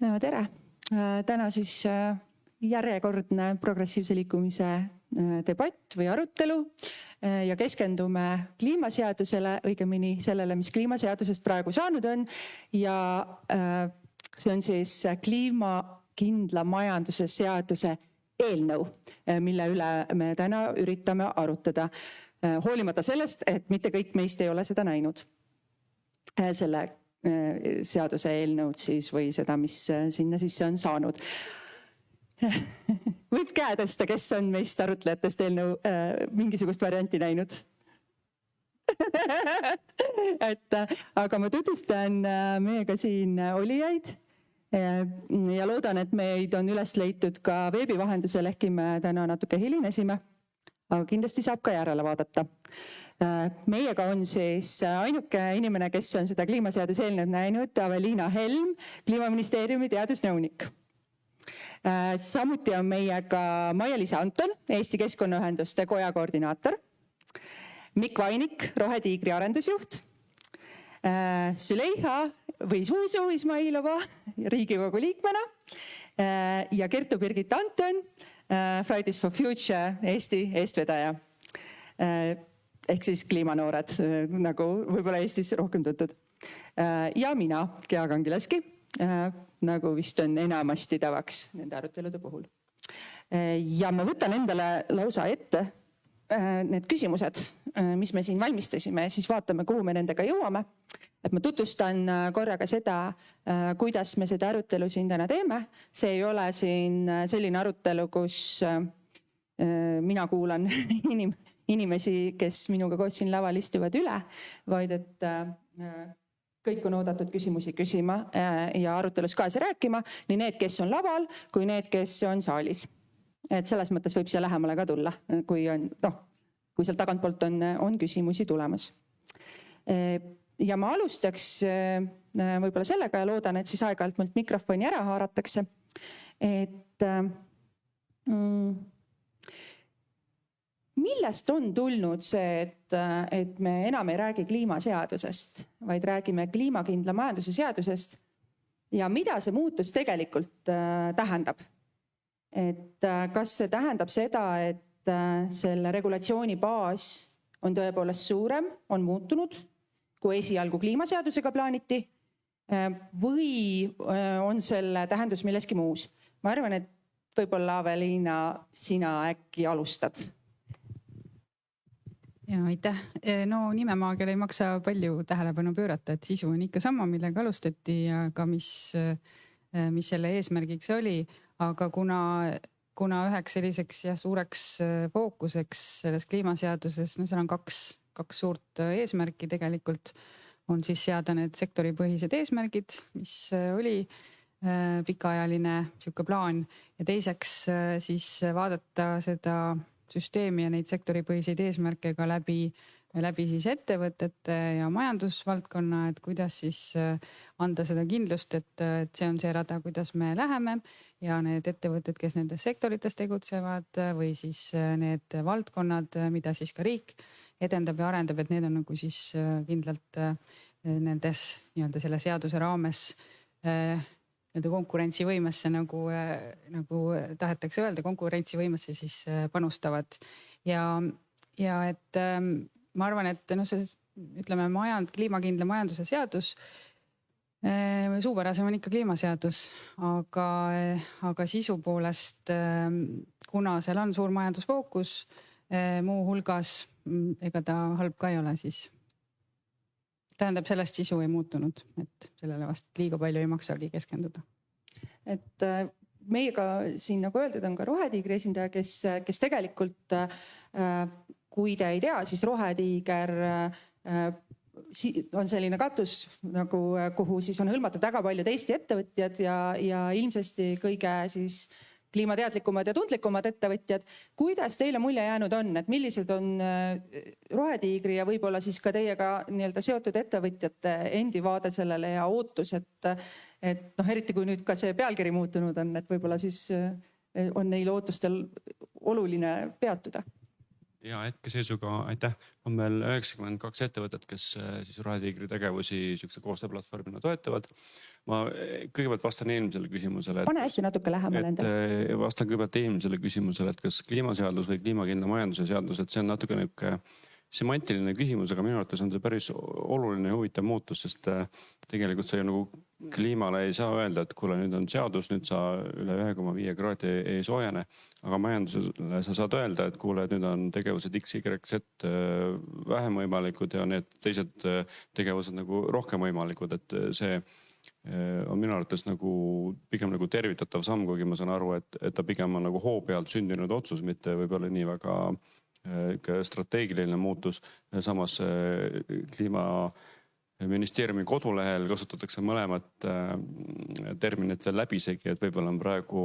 No, tere! Täna siis järjekordne progressiivse liikumise debatt või arutelu ja keskendume kliimaseadusele, õigemini sellele, mis kliimaseadusest praegu saanud on. Ja see on siis kliimakindla majanduse seaduse eelnõu, mille üle me täna üritame arutada. Hoolimata sellest, et mitte kõik meist ei ole seda näinud. Selle seaduse eelnõud siis või seda, mis sinna sisse on saanud. Võib käe tõsta, kes on meist arutlejatest eelnõu mingisugust varianti näinud? Aga ma tutvustan meiega siin olijaid ja loodan, et meid on üles leitud ka veebi vahendusel, ehkki me täna natuke hilinesime, aga kindlasti saab ka järele vaadata. Meiega on siis ainuke inimene, kes on seda kliimaseaduse eelnõud näinud, Aveliina Helm, Kliimaministeeriumi teadusnõunik. Samuti on meiega Maia-Liisa Anton, Eesti Keskkonnaühenduste Koja koordinaator, Mikk Vainik, Rohetiigri arendusjuht, Süleyha või Zuzu Ismailova Riigikogu liikmena ja Kertu-Birgit Anton, Fridays for Future Eesti eestvedaja. Ehk siis kliimanoored, nagu võib-olla Eestis rohkem tuntud. Ja mina, Gea Kangilaski, nagu vist on enamasti tavaks nende arutelude puhul. Ja ma võtan endale lausa ette need küsimused, mis me siin valmistasime, ja siis vaatame, kuhu me nendega jõuame. Et ma tutvustan korraga seda, kuidas me seda arutelu siin täna teeme. See ei ole siin selline arutelu, kus mina kuulan inimesi, kes minuga koos siin laval istuvad üle, vaid et kõik on oodatud küsimusi küsima ja arutelus kaasa rääkima, nii need, kes on laval, kui need, kes on saalis. Et selles mõttes võib siia lähemale ka tulla, kui sealt tagantpoolt on küsimusi tulemas. Ja ma alustaks võib-olla sellega ja loodan, et siis aeg-ajalt mult mikrofoni ära haaratakse. Et millest on tulnud see, et me enam ei räägi kliimaseadusest, vaid räägime kliimakindla majanduse seadusest ja mida see muutus tegelikult tähendab? Et kas see tähendab seda, et selle regulatsiooni baas on tõepoolest suurem, on muutunud, kui esialgu kliimaseadusega plaaniti, või on selle tähendus milleski muus? Ma arvan, et võib-olla Aveliina, sina äkki alustad. Ja aitäh. No nimemaagiale ei maksa palju tähelepanu pöörata, et sisu on ikka sama, millega alustati ja ka mis selle eesmärgiks oli. Aga kuna üheks selliseks suureks fookuseks selles kliimaseaduses, seal on kaks suurt eesmärki tegelikult, on siis seada need sektoripõhised eesmärgid, mis oli pikaajaline sihuke plaan ja teiseks siis vaadata seda süsteemi ja neid sektoripõhiseid eesmärke ka läbi siis ettevõtete ja majandusvaldkonna, et kuidas siis anda seda kindlust, et see on see rada, kuidas me läheme ja need ettevõtted, kes nendes sektorites tegutsevad või siis need valdkonnad, mida siis ka riik edendab ja arendab, et need on nagu siis kindlalt nendes nii-öelda selle seaduse raames konkurentsivõimesse, nagu tahetakse öelda, konkurentsivõimesse siis panustavad. Ja et ma arvan, et see, ütleme, kliimakindla majanduse seadus, suupärasem on ikka kliimaseadus, aga sisu poolest, kuna seal on suur majandusfookus, muu hulgas, ega ta halb ka ei ole, siis tähendab, sellest sisu ei muutunud, et sellele vast liiga palju ei maksagi keskenduda. Et meiega siin, nagu öeldud, on ka Rohetiigri esindaja, kes tegelikult, kui te ei tea, siis Rohetiiger on selline katus, kuhu siis on hõlmatud väga paljud Eesti ettevõtjad ja ilmsesti kõige siis kliimateadlikumad ja tundlikumad ettevõtjad. Kuidas teile mulje jäänud on, et millised on Rohetiigri ja võib-olla siis ka teiega nii-öelda seotud ettevõtjate endi vaade sellele ja ootus, et eriti kui nüüd ka see pealkiri muutunud on, et võib-olla siis on neil ootustel oluline peatuda? Ja hetkeseisuga, aitäh, on meil 92 ettevõtet, kes siis Rohetiigri tegevusi siukse koostööplatvormina toetavad. Ma kõigepealt vastan eelmisele küsimusele. Pane äkki natuke lähemale endale. Vastan kõigepealt eelmisele küsimusele, et kas kliimaseadus või kliimakindla majanduse seadus, et see on natuke niuke semantiline küsimus, aga minu arvates on see päris oluline ja huvitav muutus, sest tegelikult sa ju nagu kliimale ei saa öelda, et kuule, nüüd on seadus, nüüd sa üle 1,5 kraadi ei soojene. Aga majandusele sa saad öelda, et kuule, et nüüd on tegevused X, Y, Z vähem võimalikud ja need teised tegevused nagu rohkem võimalikud, et see on minu arvates nagu pigem nagu tervitatav samm, kuigi ma saan aru, et ta pigem on nagu hoo pealt sündinud otsus, mitte võib-olla nii väga strateegiline muutus. Samas kliimaministeeriumi kodulehel kasutatakse mõlemat terminit veel läbisegi, et võib-olla on praegu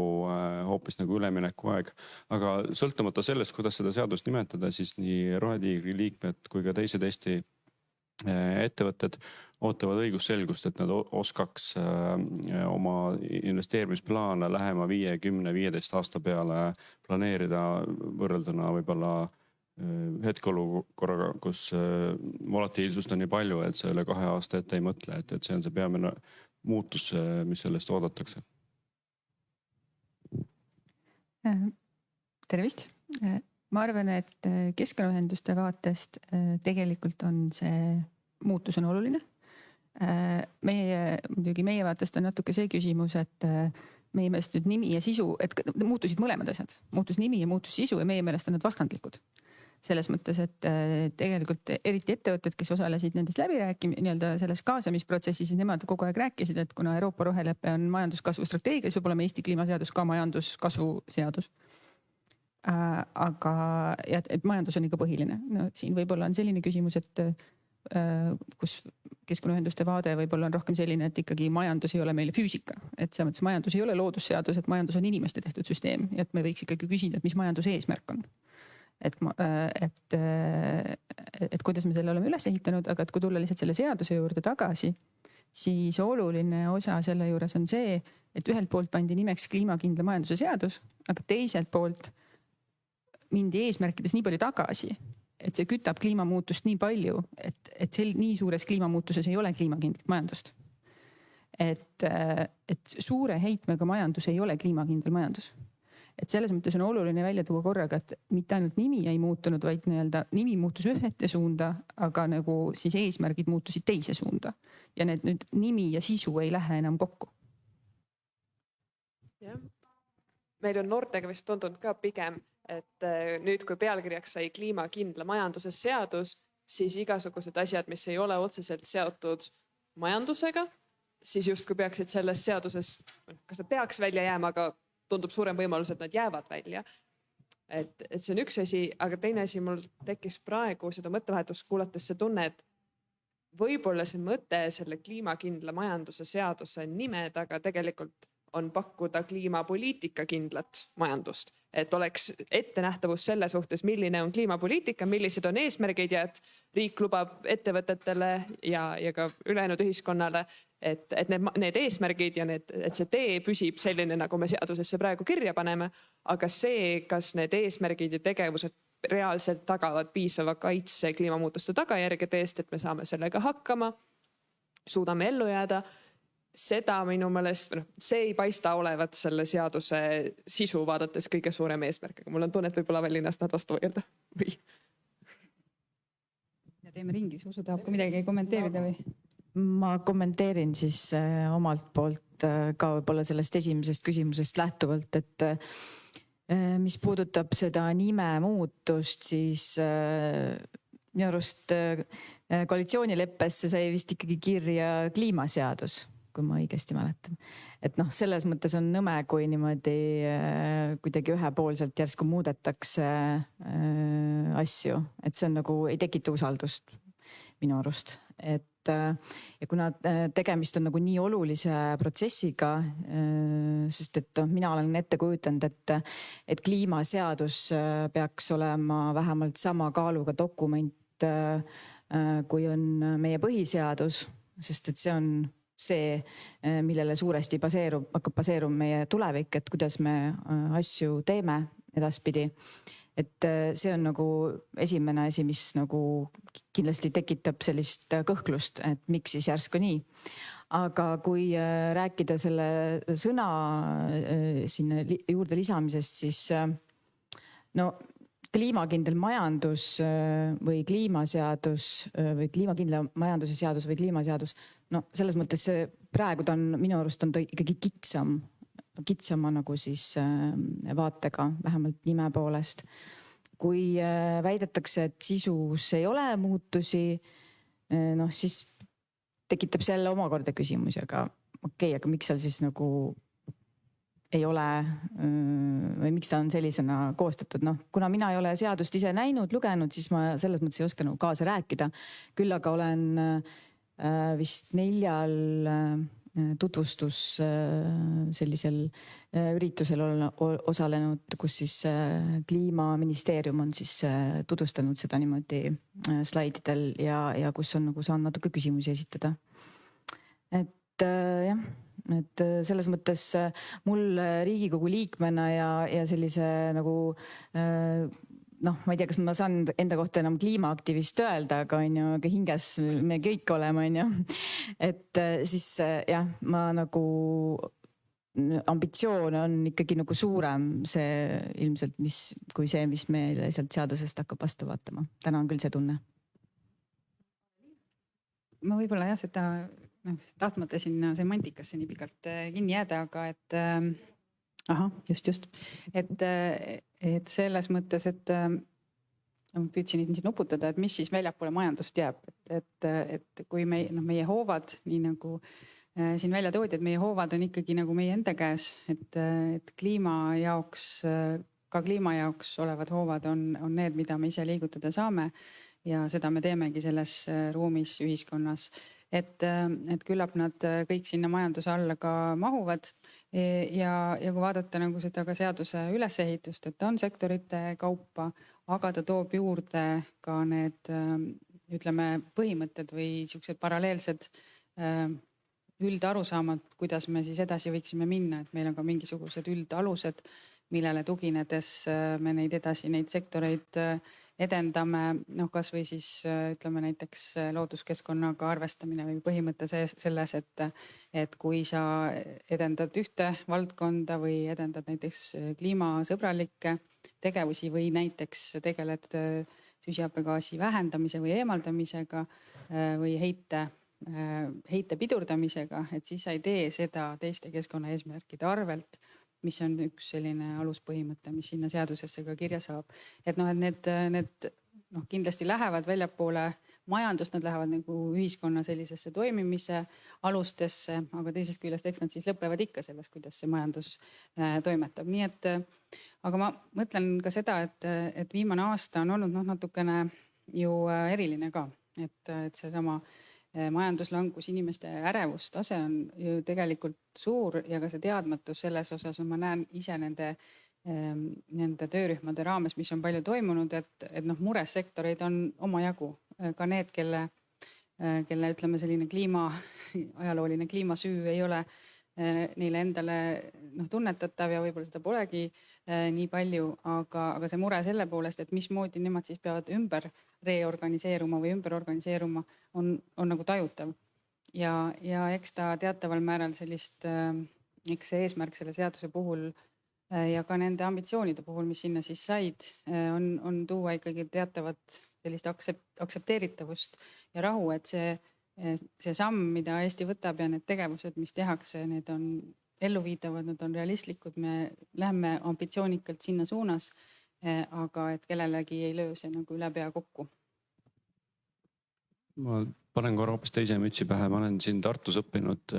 hoopis nagu ülemineku aeg. Aga sõltumata sellest, kuidas seda seadust nimetada, siis nii Rohetiigri liikmed kui ka teised Eesti ettevõtted ootavad õigusselgust, et nad oskaks oma investeerimisplaane lähema 5, 10, 15 aasta peale planeerida võrrelduna võib-olla hetkeolukorraga, kus volatiilsust on nii palju, et see üle 2 aasta ette ei mõtle, et see on see peamine muutus, mis sellest oodatakse. Tervist! Ma arvan, et keskkonnaühenduste vaatest tegelikult on see muutus on oluline. Muidugi meie vaatest on natuke see küsimus, et meie meelest nüüd nimi ja sisu, et muutusid mõlemad asjad. Muutus nimi ja muutus sisu ja meie meelest on nad vastandlikud. Selles mõttes, et tegelikult eriti ettevõtted, kes osalesid nendest nii-öelda selles kaasamisprotsessis, siis nemad kogu aeg rääkisid, et kuna Euroopa roheleppe on majanduskasvu strateegias, võib olema Eesti kliimaseadus ka majanduskasvu seadus. Aga et majandus on ikka põhiline. No, siin võib-olla on selline küsimus, et kus keskkonnaühenduste vaade võib-olla on rohkem selline, et ikkagi majandus ei ole meile füüsika. Et selles mõttes majandus ei ole loodusseadus, et majandus on inimeste tehtud süsteem ja et me võiks ikkagi küsida, et mis majanduse eesmärk on. Et kuidas me selle oleme üles ehitanud, aga et kui tulla lihtsalt selle seaduse juurde tagasi, siis oluline osa selle juures on see, et ühelt poolt pandi nimeks kliimakindla majanduse seadus, aga teiselt poolt mindi eesmärkides nii palju tagasi, et see kütab kliimamuutust nii palju, et nii suures kliimamuutuses ei ole kliimakindlat majandust. Et suure heitmega majandus ei ole kliimakindel majandus. Et selles mõttes on oluline välja tuua korraga, et mitte ainult nimi ei muutunud, vaid nii-öelda nimi muutus ühte suunda, aga nagu siis eesmärgid muutusid teise suunda. Ja need nüüd nimi ja sisu ei lähe enam kokku. Ja. Meil on noortega vist tundunud ka pigem, et nüüd kui pealkirjaks sai kliimakindla majanduse seadus, siis igasugused asjad, mis ei ole otseselt seotud majandusega, siis justkui peaksid selles seaduses, kas nad peaks välja jääma, aga tundub suurem võimalus, et nad jäävad välja. Et see on üks asi, aga teine asi mul tekkis praegu seda mõttevahetust kuulates see tunne, et võib-olla see mõte selle kliimakindla majanduse seaduse nime taga tegelikult on pakkuda kliimapoliitika kindlat majandust. Et oleks ettenähtavus selle suhtes, milline on kliimapoliitika, millised on eesmärgid ja et riik lubab ettevõtetele ja ka ülejäänud ühiskonnale, et need eesmärgid ja et see tee püsib selline, nagu me seadusesse praegu kirja paneme, aga see, kas need eesmärgid ja tegevused reaalselt tagavad piisava kaitse kliimamuutuste tagajärgede eest, et me saame sellega hakkama, suudame ellu jääda, seda minu meelest, see ei paista olevat selle seaduse sisu vaadates kõige suurem eesmärk, aga mul on tunne, et võib-olla Avelinas tahad vastu öelda või? Ja teeme ringi, Susu tahab ka midagi kommenteerida või? Ma kommenteerin siis omalt poolt ka võib-olla sellest esimesest küsimusest lähtuvalt, et mis puudutab seda nime muutust, siis minu arust koalitsioonileppesse sai vist ikkagi kirja kliimaseadus, kui ma õigesti mäletan. Et selles mõttes on nõme, kui niimoodi kuidagi ühepoolselt järsku muudetakse asju, et see on nagu ei tekita usaldust minu arust. Ja kuna tegemist on nagu nii olulise protsessiga, sest et mina olen ette kujutanud, et kliimaseadus peaks olema vähemalt sama kaaluga dokument, kui on meie põhiseadus, sest et see on see, millele suuresti hakkab baseeruma meie tulevik, et kuidas me asju teeme edaspidi. Et see on nagu esimene asi, mis nagu kindlasti tekitab sellist kõhklust, et miks siis järsku nii. Aga kui rääkida selle sõna sinna juurde lisamisest, siis no kliimakindel majandus või kliimaseadus või kliimakindla majanduse seadus või kliimaseadus, no selles mõttes praegu ta on, minu arust on ta ikkagi kitsama nagu siis vaatega, vähemalt nime poolest. Kui väidetakse, et sisus ei ole muutusi, noh siis tekitab selle omakorda küsimusi, aga okei, aga miks seal siis nagu ei ole või miks ta on sellisena koostatud. Noh, kuna mina ei ole seadust ise näinud, lugenud, siis ma selles mõttes ei oska nagu kaasa rääkida. Küll aga olen vist 4 tutvustus sellisel üritusel osalenud, kus siis Kliimaministeerium on siis tutvustanud seda niimoodi slaididel ja kus on nagu saan natuke küsimusi esitada. Et jah, et selles mõttes mul Riigikogu liikmena ja sellise nagu noh, ma ei tea, kas ma saan enda kohta enam kliimaaktivist öelda, aga on ju, aga hinges me kõik oleme, on ju. Et siis jah, ma nagu ambitsioon on ikkagi nagu suurem see ilmselt, kui see, mis meile sealt seadusest hakkab vastu vaatama. Täna on küll see tunne. Ma võib-olla jah, seda tahtmata sinna semantikasse nii pikalt kinni jääda, aga et just. Et selles mõttes, et püüdsin siin nuputada, et mis siis väljapoole majandust jääb. Et kui meie hoovad, nii nagu siin välja toodi, et meie hoovad on ikkagi nagu meie enda käes, et kliima jaoks olevad hoovad on need, mida me ise liigutada saame. Ja seda me teemegi selles ruumis ühiskonnas. Et küllap nad kõik sinna majanduse alla ka mahuvad ja kui vaadata nagu seda ka seaduse ülesehitust, et ta on sektorite kaupa, aga ta toob juurde ka need ütleme põhimõtted või siuksed paralleelsed üldarusaamad, kuidas me siis edasi võiksime minna, et meil on ka mingisugused üldalused, millele tuginedes me neid sektoreid edendame, noh kas või siis ütleme näiteks looduskeskkonnaga arvestamine või põhimõte selles, et kui sa edendad ühte valdkonda või edendad näiteks kliimasõbralikke tegevusi või näiteks tegeled süsihappegaasi vähendamise või eemaldamisega või heite pidurdamisega, et siis sa ei tee seda teiste keskkonnaeesmärkide arvelt, mis on üks selline aluspõhimõte, mis sinna seadusesse ka kirja saab. Et noh, et need kindlasti lähevad väljapoole majandust, nad lähevad nagu ühiskonna sellisesse toimimise alustesse, aga teisest küljest eks nad siis lõpevad ikka selles, kuidas see majandus toimetab. Nii et, aga ma mõtlen ka seda, et viimane aasta on olnud natukene ju eriline ka, et seesama majanduslangus, inimeste ärevustase on ju tegelikult suur ja ka see teadmatus selles osas, ma näen ise nende töörühmade raames, mis on palju toimunud, et muresektoreid on omajagu. Ka need, kelle ütleme selline ajalooline kliimasüü ei ole neile endale tunnetatav ja võib-olla seda polegi nii palju, aga see mure selle poolest, et mismoodi nemad siis peavad ümber reorganiseeruma või ümber organiseeruma on nagu tajutav. Ja eks ta teataval määral sellist, eks see eesmärk selle seaduse puhul ja ka nende ambitsioonide puhul, mis sinna siis said, on tuua ikkagi teatavat sellist aktsepteeritavust ja rahu, et see samm, mida Eesti võtab ja need tegevused, mis tehakse, need on elluviidavad, nad on realistlikud, me läheme ambitsioonikalt sinna suunas, aga et kellelegi ei löö see nagu üle pea kokku. Ma panen korra hoopis teise mütsi pähe, ma olen siin Tartus õppinud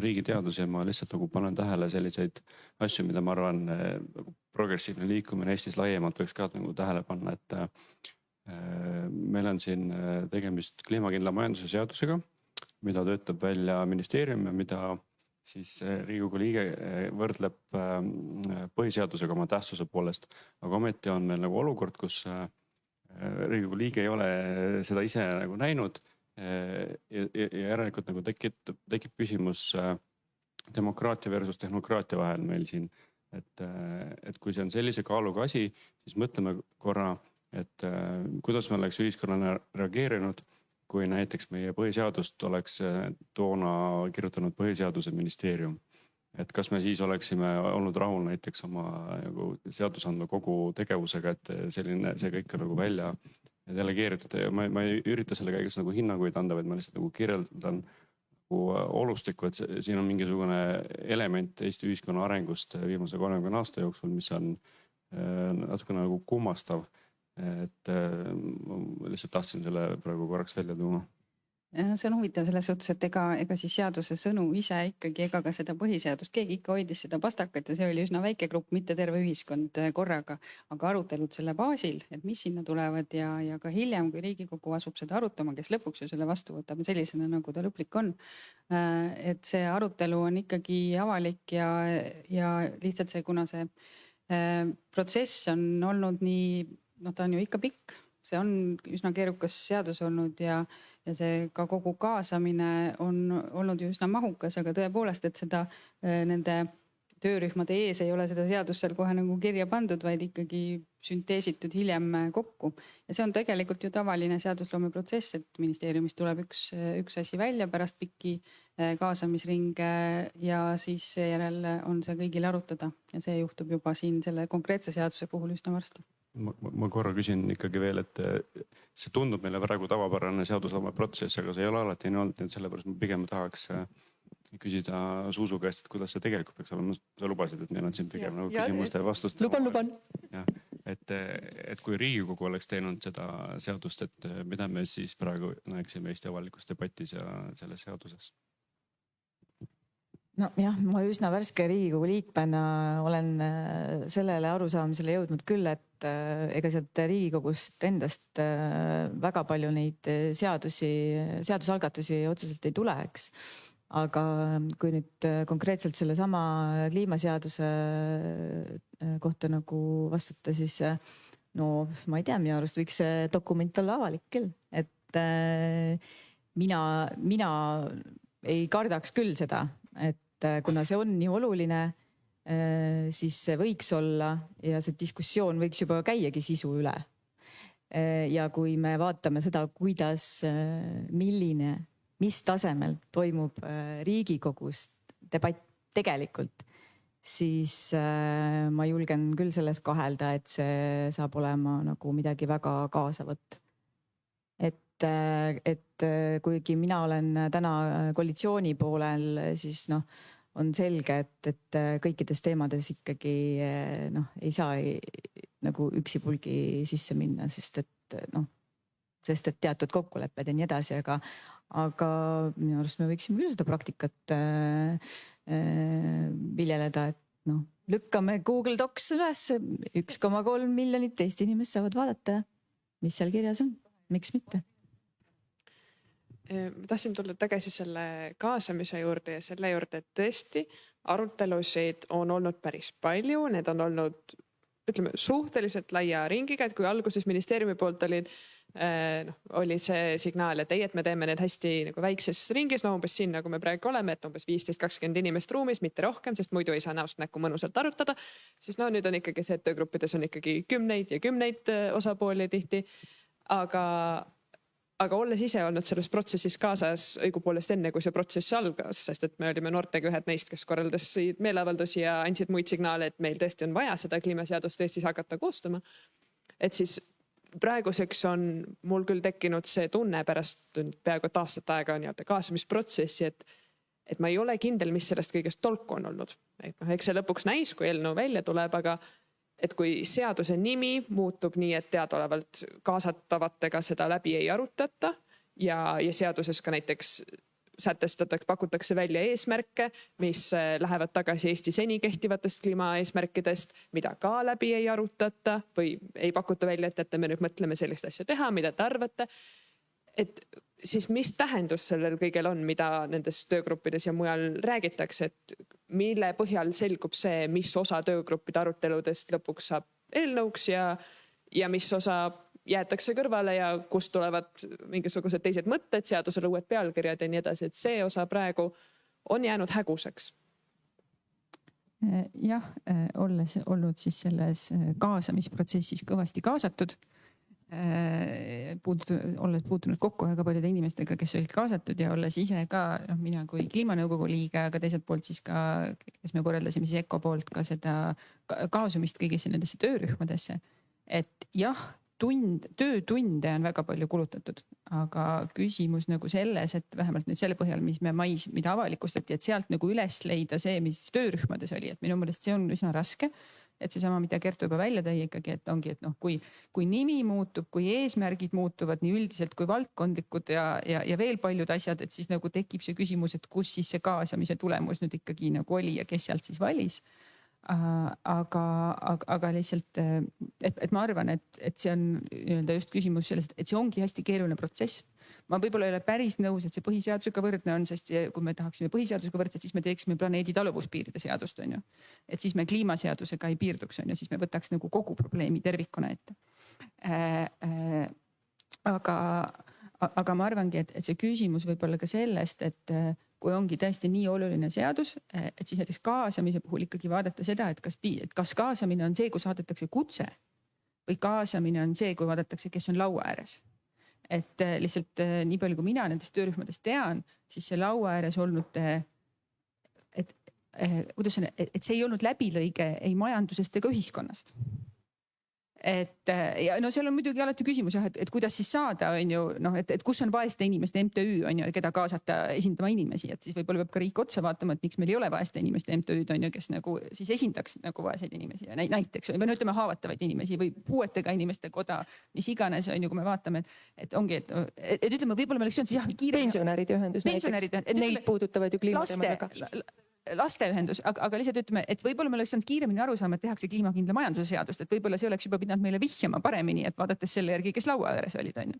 riigiteadusi ja ma lihtsalt nagu panen tähele selliseid asju, mida ma arvan, progressiivne liikumine Eestis laiemalt võiks ka nagu tähele panna, et meil on siin tegemist kliimakindla majanduse seadusega, mida töötab välja ministeerium ja mida siis Riigikogu liige võrdleb põhiseadusega oma tähtsuse poolest. Aga ometi on meil nagu olukord, kus Riigikogu liige ei ole seda ise nagu näinud ja järelikult nagu tekib küsimus demokraatia versus tehnokraatia vahel meil siin et kui see on sellise kaaluga asi, siis mõtleme korra, et kuidas me oleks ühiskonnana reageerinud, kui näiteks meie põhiseadust oleks toona kirjutanud põhiseaduse ministeerium. Et kas me siis oleksime olnud rahul näiteks oma nagu seadusandva kogu tegevusega, et see kõik on nagu välja delegeeritud. Ja ma ei ürita selle käigus nagu hinnanguid anda, vaid ma lihtsalt nagu kirjeldan nagu olustikku, et siin on mingisugune element Eesti ühiskonna arengust viimase 30 aasta jooksul, mis on natuke nagu kummastav. Et ma lihtsalt tahtsin selle praegu korraks välja tuua. See on huvitav selles suhtes, et ega siis seaduse sõnu ise ikkagi, ega ka seda põhiseadust, keegi ikka hoidis seda pastakat ja see oli üsna väike grupp, mitte terve ühiskond korraga, aga arutelud selle baasil, et mis sinna tulevad ja ka hiljem, kui Riigikogu asub seda arutama, kes lõpuks ju selle vastu võtab sellisena, nagu ta lõplik on. Et see arutelu on ikkagi avalik ja lihtsalt see, kuna see protsess on olnud nii, ta on ju ikka pikk, see on üsna keerukas seadus olnud ja see ka kogu kaasamine on olnud ju üsna mahukas, aga tõepoolest, et seda nende töörühmade ees ei ole seda seadust seal kohe nagu kirja pandud, vaid ikkagi sünteesitud hiljem kokku. Ja see on tegelikult ju tavaline seadusloome protsess, et ministeeriumist tuleb üks asi välja pärast pikki kaasamisringe ja siis seejärel on see kõigil arutada ja see juhtub juba siin selle konkreetse seaduse puhul üsna varsti. Ma korra küsin ikkagi veel, et see tundub meile praegu tavapärane seadusloome protsess, aga see ei ole alati nii olnud, et sellepärast ma pigem tahaks küsida Zuzu käest, et kuidas see tegelikult peaks olema. Sa lubasid, et meil on siin pigem nagu küsimuste ja vastuste. Luban. Ja, et kui Riigikogu oleks teinud seda seadust, et mida me siis praegu näeksime Eesti avalikus debatis ja selles seaduses? No jah, ma üsna värske Riigikogu liikmena olen sellele arusaamisele jõudnud küll, et ega sealt Riigikogust endast väga palju neid seadusalgatusi otseselt ei tule, eks. Aga kui nüüd konkreetselt sellesama kliimaseaduse kohta nagu vastata, siis no ma ei tea, minu arust võiks see dokument olla avalik küll. Et mina ei kardaks küll seda, et kuna see on nii oluline, siis see võiks olla ja see diskussioon võiks juba käiagi sisu üle. Ja kui me vaatame seda, mis tasemel toimub Riigikogus debatt tegelikult, siis ma julgen küll selles kahelda, et see saab olema nagu midagi väga kaasavat. Et kuigi mina olen täna koalitsiooni poolel, siis on selge, et kõikides teemades ikkagi ei saa nagu üksipulgi sisse minna, sest et teatud kokkulepped ja nii edasi, aga minu arust me võiksime küll seda praktikat viljeleda, et lükkame Google Docs üles, 1,3 miljonit Eesti inimest saavad vaadata, mis seal kirjas on, miks mitte. Ma tahtsin tulla tagasi selle kaasamise juurde ja selle juurde, et tõesti arutelusid on olnud päris palju, need on olnud suhteliselt laia ringiga, et kui alguses ministeeriumi poolt oli see signaal, et ei, et me teeme need hästi nagu väikses ringis, umbes siin, nagu me praegu oleme, et umbes 15-20 inimest ruumis, mitte rohkem, sest muidu ei saa näost näkku mõnusalt arutada. Siis nüüd on ikkagi see, et töögruppides on ikkagi kümneid ja kümneid osapooli tihti, aga olles ise olnud selles protsessis kaasas õigupoolest enne, kui see protsess algas, sest et me olime noortega ühed neist, kes korraldas meeleavaldusi ja andsid muid signaale, et meil tõesti on vaja seda kliimaseadust Eestis hakata koostama. Et siis praeguseks on mul küll tekkinud see tunne pärast peaaegu aastat aega kaasamisprotsessi, et ma ei ole kindel, mis sellest kõigest tolku on olnud. Eks see lõpuks näis, kui eelnõu välja tuleb, aga et kui seaduse nimi muutub nii, et teadaolevalt kaasatavatega seda läbi ei arutata ja seaduses ka näiteks pakutakse välja eesmärke, mis lähevad tagasi Eesti seni kehtivatest kliimaeesmärkidest, mida ka läbi ei arutata või ei pakuta välja, et me nüüd mõtleme sellist asja teha, mida te arvate. Et siis mis tähendus sellel kõigel on, mida nendes töögruppides ja mujal räägitakse, et mille põhjal selgub see, mis osa töögruppide aruteludest lõpuks saab eelnõuks ja mis osa jäetakse kõrvale ja kust tulevad mingisugused teised mõtted, seadusele uued pealkirjad ja nii edasi, et see osa praegu on jäänud häguseks. jah, olles olnud siis selles kaasamisprotsessis kõvasti kaasatud, olles puutunud kokku väga paljude inimestega, kes olid kaasatud ja olles ise ka mina kui kliimanõukogu liige, aga teiselt poolt siis ka, kes me korraldasime siis EKO poolt ka seda kaasumist kõigisse nendesse töörühmadesse. Et jah, töötunde on väga palju kulutatud, aga küsimus nagu selles, et vähemalt nüüd selle põhjal, mis me mais, mida avalikustati, et sealt nagu üles leida see, mis töörühmades oli, et minu meelest see on üsna raske. Et seesama, mida Kertu juba välja tõi ikkagi, et ongi, et kui nimi muutub, kui eesmärgid muutuvad nii üldiselt kui valdkondlikud ja veel paljud asjad, et siis nagu tekib see küsimus, et kus siis see kaasamise tulemus nüüd ikkagi nagu oli ja kes sealt siis valis. Aga lihtsalt, et ma arvan, et see on nii-öelda just küsimus sellest, et see ongi hästi keeruline protsess. Ma võib-olla ei ole päris nõus, et see põhiseadusega võrdne on, sest kui me tahaksime põhiseadusega võrdset, siis me teeksime planeedi taluvuspiiride seadust, on ju. Et siis me kliimaseadusega ei piirduks, on ju, siis me võtaks nagu kogu probleemi tervikuna ette. Aga ma arvangi, et see küsimus võib olla ka sellest, et kui ongi tõesti nii oluline seadus, et siis näiteks kaasamise puhul ikkagi vaadata seda, et kas kaasamine on see, kui saadetakse kutse või kaasamine on see, kui vaadatakse, kes on laua ääres. Et lihtsalt nii palju, kui mina nendest töörühmadest tean, siis see laua ääres olnud, et see ei olnud läbilõige ei majandusest ega ühiskonnast. Ja no seal on muidugi alati küsimus, et kuidas siis saada, on ju, et kus on vaeste inimeste MTÜ, on ju, keda kaasata esindama inimesi, et siis võib-olla peab ka riik otsa vaatama, et miks meil ei ole vaeste inimeste MTÜ-d, on ju, kes nagu siis esindaks nagu vaeseid inimesi ja näiteks, või no ütleme haavatavaid inimesi või puuetega inimeste koda, mis iganes, on ju, kui me vaatame, et ongi, et ütleme, võib-olla me oleks siis jah, kiire. Pensionäride ühendus näiteks, neid puudutavad ju kliimateemadega. Lasteühendus, aga lihtsalt ütleme, et võib-olla me oleks saanud kiiremini aru saama, et tehakse kliimakindla majanduse seadust, et võib-olla see oleks juba pidanud meile vihjama paremini, et vaadates selle järgi, kes laua ääres olid, on ju.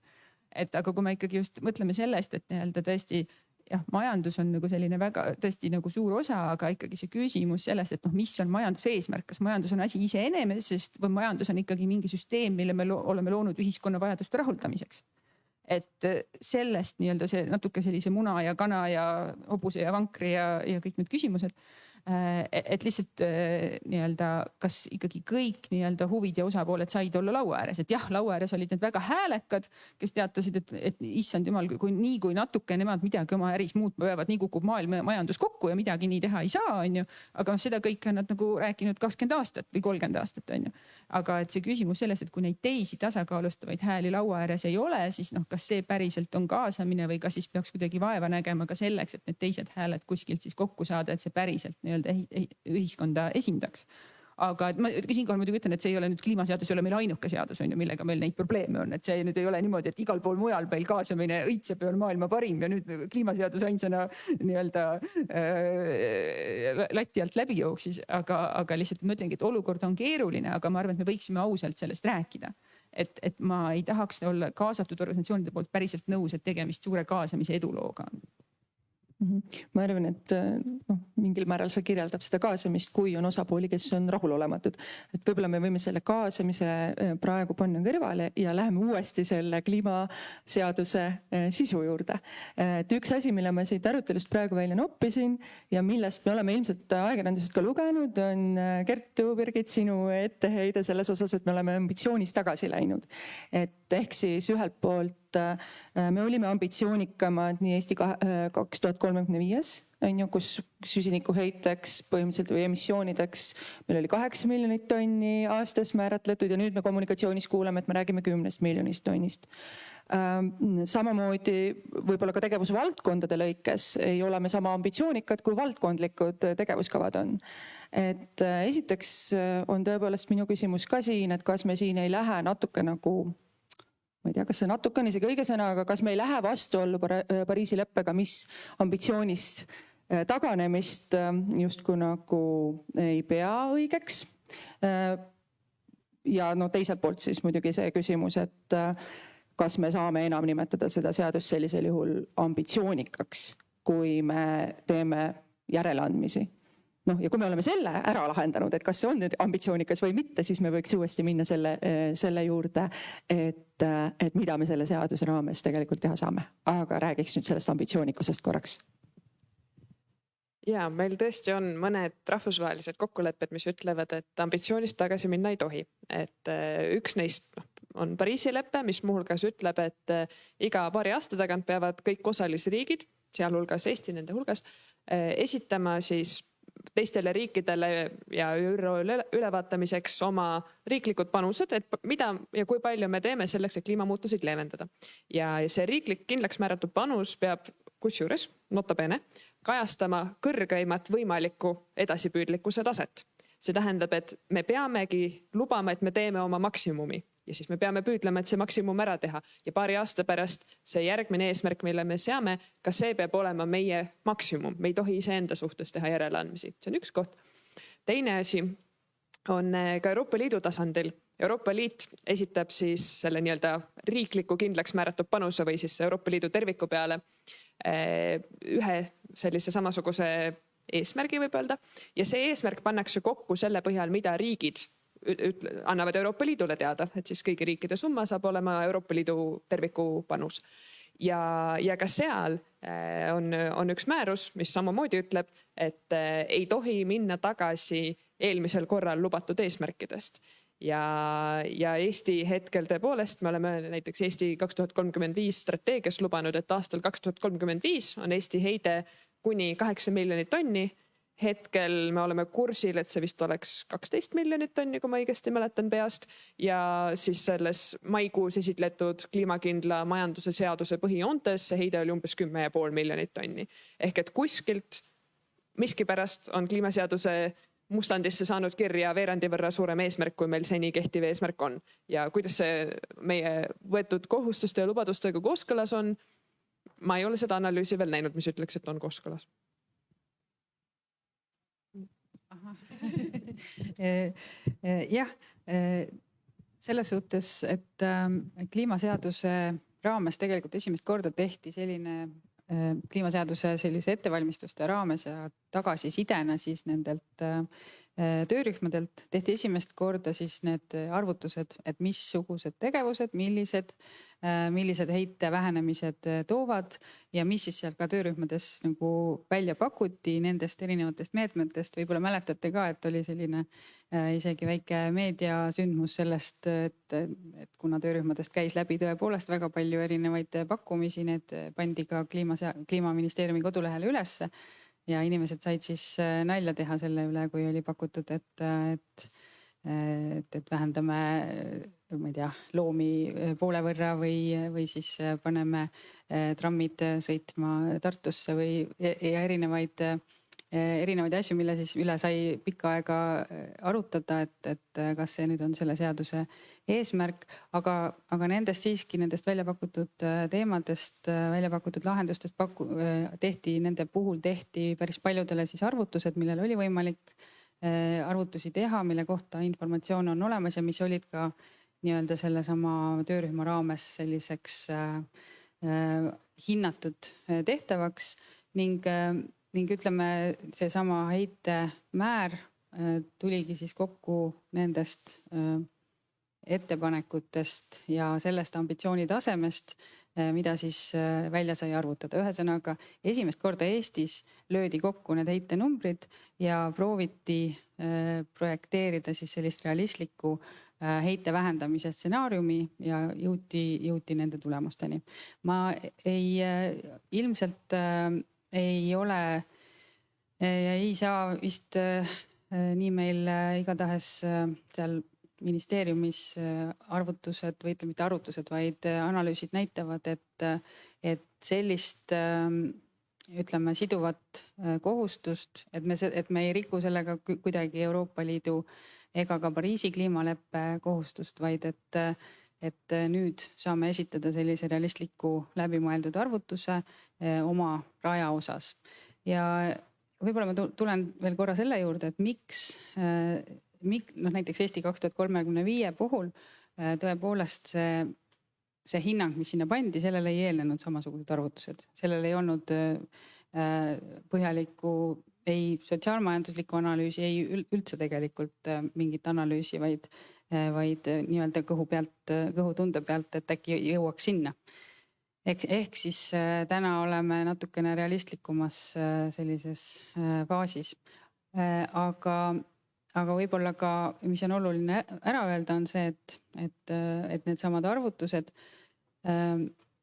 Et aga kui me ikkagi just mõtleme sellest, et nii-öelda tõesti jah, majandus on nagu selline väga tõesti nagu suur osa, aga ikkagi see küsimus sellest, et mis on majanduse eesmärk, kas majandus on asi iseenesest või majandus on ikkagi mingi süsteem, mille me oleme loonud ühiskonna vajaduste rahuldamiseks. Et sellest nii-öelda see natuke sellise muna ja kana ja hobuse ja vankri ja kõik need küsimused, et lihtsalt nii-öelda kas ikkagi kõik nii-öelda huvid ja osapooled said olla laua ääres, et jah, laua ääres olid need väga häälekad, kes teatasid, et issand jumal, kui natuke nemad midagi oma äris muutma peavad, nii kukub maailm majandus kokku ja midagi nii teha ei saa, on ju. Aga seda kõike on nad nagu rääkinud 20 aastat või 30 aastat, on ju. Aga et see küsimus sellest, et kui neid teisi tasakaalustavaid hääli laua ääres ei ole, siis kas see päriselt on kaasamine või kas siis peaks kuidagi vaeva nägema ka selleks, et need teised hääled kuskilt siis kokku saada, et see päriselt nii-öelda ühiskonda esindaks. Aga ma siinkohal muidugi ütlen, et see ei ole nüüd kliimaseadus, ei ole meil ainuke seadus, on ju, millega meil neid probleeme on. Et see nüüd ei ole niimoodi, et igal pool mujal meil kaasamine õitseb ja on maailma parim ja nüüd kliimaseadus ainsana nii-öelda lati alt läbi jooksis. Aga lihtsalt ma ütlengi, et olukord on keeruline, aga ma arvan, et me võiksime ausalt sellest rääkida. Et ma ei tahaks olla kaasatud organisatsioonide poolt päriselt nõus, et tegemist suure kaasamise edulooga on. Ma arvan, et mingil määral see kirjeldab seda kaasamist, kui on osapooli, kes on rahulolematud. Et võib-olla me võime selle kaasamise praegu panna kõrvale ja läheme uuesti selle kliimaseaduse sisu juurde. Et üks asi, mille ma siit arutelust praegu välja noppisin ja millest me oleme ilmselt ajakirjandusest ka lugenud, on Kertu, Birgit, sinu etteheide selles osas, et me oleme ambitsioonis tagasi läinud. Et ehk siis ühelt poolt me olime ambitsioonikamad nii Eesti 2035, on ju, kus süsiniku heiteks põhimõtteliselt või emissioonideks meil oli 8 miljonit tonni aastas määratletud ja nüüd me kommunikatsioonis kuuleme, et me räägime 10 miljonist tonnist. Samamoodi võib-olla ka tegevusvaldkondade lõikes ei ole me sama ambitsioonikad, kui valdkondlikud tegevuskavad on. Et esiteks on tõepoolest minu küsimus ka siin, et kas me siin ei lähe natuke nagu ma ei tea, kas see natuke on isegi õige sõna, aga kas me ei lähe vastuollu Pariisi leppega, mis ambitsioonist taganemist justkui nagu ei pea õigeks. Ja teiselt poolt siis muidugi see küsimus, et kas me saame enam nimetada seda seadust sellisel juhul ambitsioonikaks, kui me teeme järeleandmisi. Ja kui me oleme selle ära lahendanud, et kas see on nüüd ambitsioonikas või mitte, siis me võiks uuesti minna selle juurde, et mida me selle seaduse raames tegelikult teha saame. Aga räägiks nüüd sellest ambitsioonikusest korraks. Ja meil tõesti on mõned rahvusvahelised kokkulepped, mis ütlevad, et ambitsioonist tagasi minna ei tohi. Et üks neist on Pariisi lepe, mis muuhulgas ütleb, et iga paari aasta tagant peavad kõik osalisriigid, sealhulgas Eesti nende hulgas, esitama siis teistele riikidele ja ÜRO ülevaatamiseks oma riiklikud panused, et mida ja kui palju me teeme selleks, et kliimamuutuseid leevendada. Ja see riiklik kindlaks määratud panus peab kusjuures, nota bene, kajastama kõrgeimat võimalikku edasipüüdlikkuse taset. See tähendab, et me peamegi lubama, et me teeme oma maksimumi ja siis me peame püüdlema, et see maksimum ära teha. Ja paari aasta pärast see järgmine eesmärk, mille me seame, ka see peab olema meie maksimum. Me ei tohi iseenda suhtes teha järeleandmisi. See on üks koht. Teine asi on ka Euroopa Liidu tasandil. Euroopa Liit esitab siis selle nii-öelda riikliku kindlaks määratud panuse või siis Euroopa Liidu terviku peale ühe sellise samasuguse eesmärgi võib öelda. Ja see eesmärk pannakse kokku selle põhjal, mida riigid annavad Euroopa Liidule teada, et siis kõigi riikide summa saab olema Euroopa Liidu terviku panus. Ja ka seal on üks määrus, mis samamoodi ütleb, et ei tohi minna tagasi eelmisel korral lubatud eesmärkidest. Ja Eesti hetkel tõepoolest, me oleme näiteks Eesti 2035 strateegias lubanud, et aastal 2035 on Eesti heide kuni 8 miljonit tonni. Hetkel me oleme kursil, et see vist oleks 12 miljonit tonni, kui ma õigesti mäletan peast. Ja siis selles maikuus esitletud kliimakindla majanduse seaduse põhijoontes see heide oli umbes 10,5 miljonit tonni. Ehk et kuskilt miskipärast on kliimaseaduse mustandisse saanud kirja veerandi võrra suurem eesmärk, kui meil seni kehtiv eesmärk on. Ja kuidas see meie võetud kohustuste ja lubadustega kooskõlas on, ma ei ole seda analüüsi veel näinud, mis ütleks, et on kooskõlas. Jah, selles suhtes, et kliimaseaduse raames tegelikult esimest korda tehti selline kliimaseaduse sellise ettevalmistuste raames ja tagasisidena siis nendelt töörühmadelt tehti esimest korda siis need arvutused, et missugused tegevused, millised heite vähenemised toovad ja mis siis seal ka töörühmades nagu välja pakuti nendest erinevatest meetmetest. Võib-olla mäletate ka, et oli selline isegi väike meediasündmus sellest, et kuna töörühmadest käis läbi tõepoolest väga palju erinevaid pakkumisi, need pandi ka Kliimaministeeriumi kodulehele ülesse. Ja inimesed said siis nalja teha selle üle, kui oli pakutud, et vähendame, ma ei tea, loomi poole võrra või siis paneme trammid sõitma Tartusse ja erinevaid asju, mille siis üle sai pikka aega arutada, et kas see nüüd on selle seaduse eesmärk, aga nendest välja pakutud teemadest, välja pakutud lahendustest nende puhul tehti päris paljudele siis arvutused, millel oli võimalik arvutusi teha, mille kohta informatsioon on olemas ja mis olid ka nii-öelda sellesama töörühma raames selliseks hinnatud tehtavaks ning ütleme, seesama heitemäär tuligi siis kokku nendest ettepanekutest ja sellest ambitsioonitasemest, mida siis välja sai arvutada. Ühesõnaga, esimest korda Eestis löödi kokku need heitenumbrid ja prooviti projekteerida siis sellist realistlikku heite vähendamise stsenaariumi ja jõuti nende tulemusteni. Ma ilmselt ei saa vist nii meil igatahes seal ministeeriumis arvutused või ütleme mitte arvutused, vaid analüüsid näitavad, et sellist ütleme siduvat kohustust, et me ei riku sellega kuidagi Euroopa Liidu ega ka Pariisi kliimaleppe kohustust, vaid et nüüd saame esitada sellise realistliku läbimõeldud arvutuse oma raja osas. Ja võib-olla ma tulen veel korra selle juurde, et miks näiteks Eesti 2035 puhul tõepoolest see hinnang, mis sinna pandi, sellele ei eelnenud samasugused arvutused. Sellel ei olnud põhjalikku ei sotsiaalmajanduslikku analüüsi, ei üldse tegelikult mingit analüüsi, vaid nii-öelda kõhutunde pealt, et äkki jõuaks sinna. ehk siis täna oleme natukene realistlikumas sellises faasis. Aga võib-olla ka, mis on oluline ära öelda, on see, et needsamad arvutused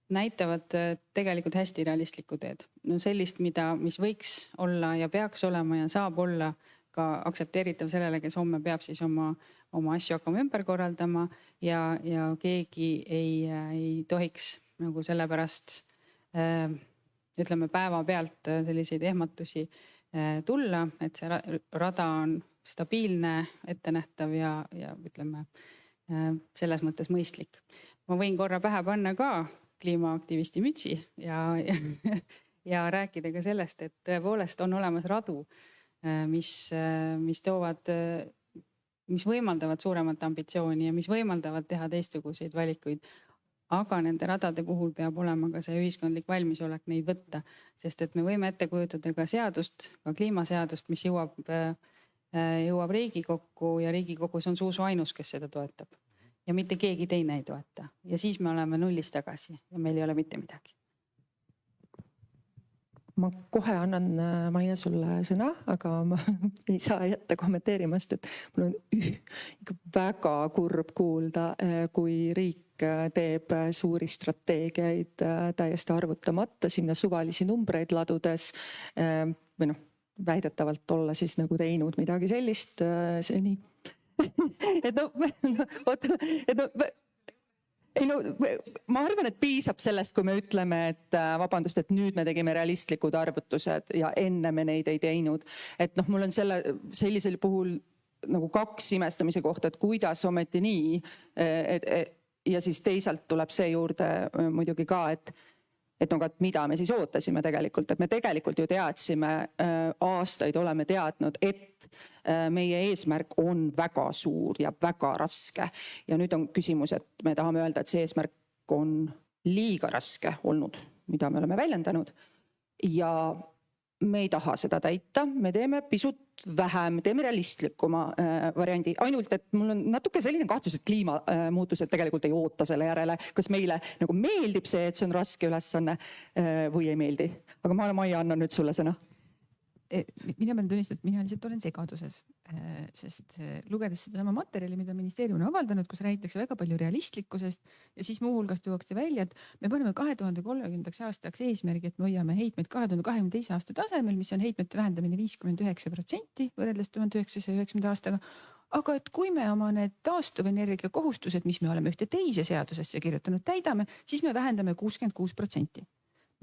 näitavad tegelikult hästi realistlikku teed. No sellist, mis võiks olla ja peaks olema ja saab olla ka aktsepteeritav sellele, kes homme peab siis oma asju hakkama ümber korraldama ja keegi ei tohiks nagu sellepärast ütleme päevapealt selliseid ehmatusi tulla, et see rada on stabiilne, ettenähtav ja ütleme selles mõttes mõistlik. Ma võin korra pähe panna ka kliimaaktivisti mütsi ja rääkida ka sellest, et tõepoolest on olemas radu, mis võimaldavad suuremat ambitsiooni ja mis võimaldavad teha teistsuguseid valikuid. Aga nende radade puhul peab olema ka see ühiskondlik valmisolek neid võtta, sest et me võime ette kujutada ka seadust, ka kliimaseadust, mis jõuab Riigikokku ja Riigikogus on Suusu ainus, kes seda toetab. Ja mitte keegi teine ei toeta. Ja siis me oleme nullist tagasi ja meil ei ole mitte midagi. Ma kohe annan, Maia, sulle sõna, aga ma ei saa jätta kommenteerimast, et mul on ikka väga kurb kuulda, kui riik teeb suuri strateegiaid täiesti arvutamata, sinna suvalisi numbreid ladudes või väidetavalt olla siis nagu teinud midagi sellist seni. Ma arvan, et piisab sellest, kui me ütleme, et vabandust, et nüüd me tegime realistlikud arvutused ja enne me neid ei teinud. Et mul on sellisel puhul nagu kaks imestamise kohta, et kuidas ometi nii. Ja siis teisalt tuleb see juurde muidugi ka, et mida me siis ootasime tegelikult, et me tegelikult ju teadsime, aastaid oleme teadnud, et meie eesmärk on väga suur ja väga raske. Ja nüüd on küsimus, et me tahame öelda, et see eesmärk on liiga raske olnud, mida me oleme väljendanud. Ja me ei taha seda täita, me teeme pisut vähem, teeme realistlikuma variandi. Ainult, et mul on natuke selline kahtlus, et kliimamuutused tegelikult ei oota selle järele. Kas meile nagu meeldib see, et see on raske ülesanne või ei meeldi? Aga Maia, annan nüüd sulle sõna. Mina pean tunnistada, et mina lihtsalt olen segaduses, sest lugedes seda sama materjali, mida ministeerium on avaldanud, kus räägitakse väga palju realistlikkusest ja siis muuhulgas tuuakse välja, et me paneme 2030. aastaks eesmärgi, et me hoiame heitmeid 2022. aasta tasemel, mis on heitmete vähendamine 59% võrreldes 1990. aastaga. Aga et kui me oma need taastuvenergia kohustused, mis me oleme ühte teise seadusesse kirjutanud, täidame, siis me vähendame 66%.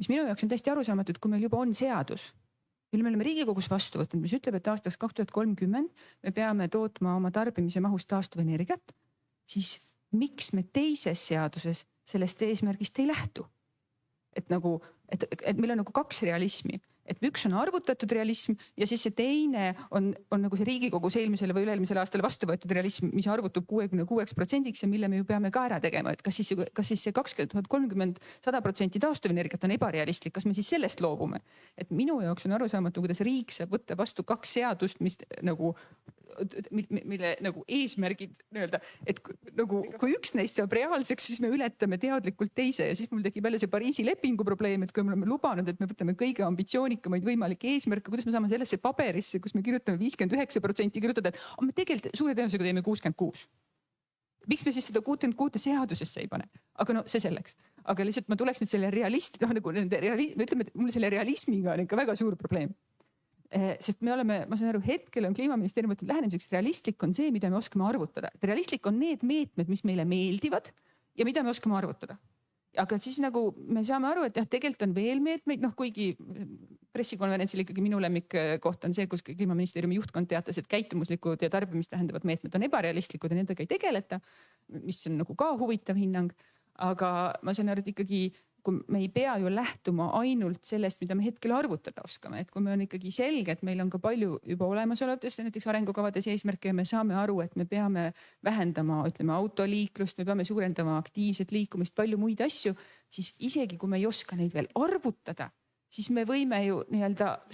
Mis minu jaoks on täiesti arusaamatu, et kui meil juba on seadus, mille me oleme Riigikogus vastu võtnud, mis ütleb, et aastaks 2030 me peame tootma oma tarbimise mahus taastuvenergiat, siis miks me teises seaduses sellest eesmärgist ei lähtu? Et meil on nagu kaks realismi. Et üks on arvutatud realism ja siis see teine on nagu see Riigikogus eelmisele või üle-eelmisele aastale vastu võetud realism, mis arvutub 66% ja mille me ju peame ka ära tegema. Et kas siis see 2030 100% taastuvenergiat on ebarealistlik, kas me siis sellest loobume? Et minu jaoks on arusaamatu, kuidas riik saab võtta vastu kaks seadust, mis mille nagu eesmärgid öelda, et nagu kui üks neist saab reaalseks, siis me ületame teadlikult teise ja siis mul tekib jälle see Pariisi lepingu probleem, et kui me oleme lubanud, et me võtame kõige ambitsioonikamaid võimalikke eesmärke, kuidas me saame sellesse paberisse, kus me kirjutame 59% kirjutada, et me tegelikult suure tõenäosusega teeme 66. Miks me siis seda 66 seadusesse ei pane? Aga see selleks. Aga lihtsalt ma tuleks nüüd selle mul selle realismiga on ikka väga suur probleem. Sest me oleme, ma saan aru, hetkel on Kliimaministeerium võtnud lähenemiseks realistlik on see, mida me oskame arvutada. Realistlik on need meetmed, mis meile meeldivad ja mida me oskame arvutada. Aga siis nagu me saame aru, et tegelikult on veel meetmeid, kuigi pressikonverentsil ikkagi minu lemmik koht on see, kus Kliimaministeeriumi juhtkond teatas, et käitumuslikud ja tarbimist tähendavad meetmed on ebarealistlikud ja nendega ei tegeleta, mis on nagu ka huvitav hinnang. Aga ma saan aru, et ikkagi kui me ei pea ju lähtuma ainult sellest, mida me hetkel arvutada oskame. Et kui me on ikkagi selge, et meil on ka palju juba olemasolevatest näiteks arengukavades eesmärke ja me saame aru, et me peame vähendama, autoliiklust, me peame suurendama aktiivset liikumist, palju muid asju, siis isegi kui me ei oska neid veel arvutada, siis me võime ju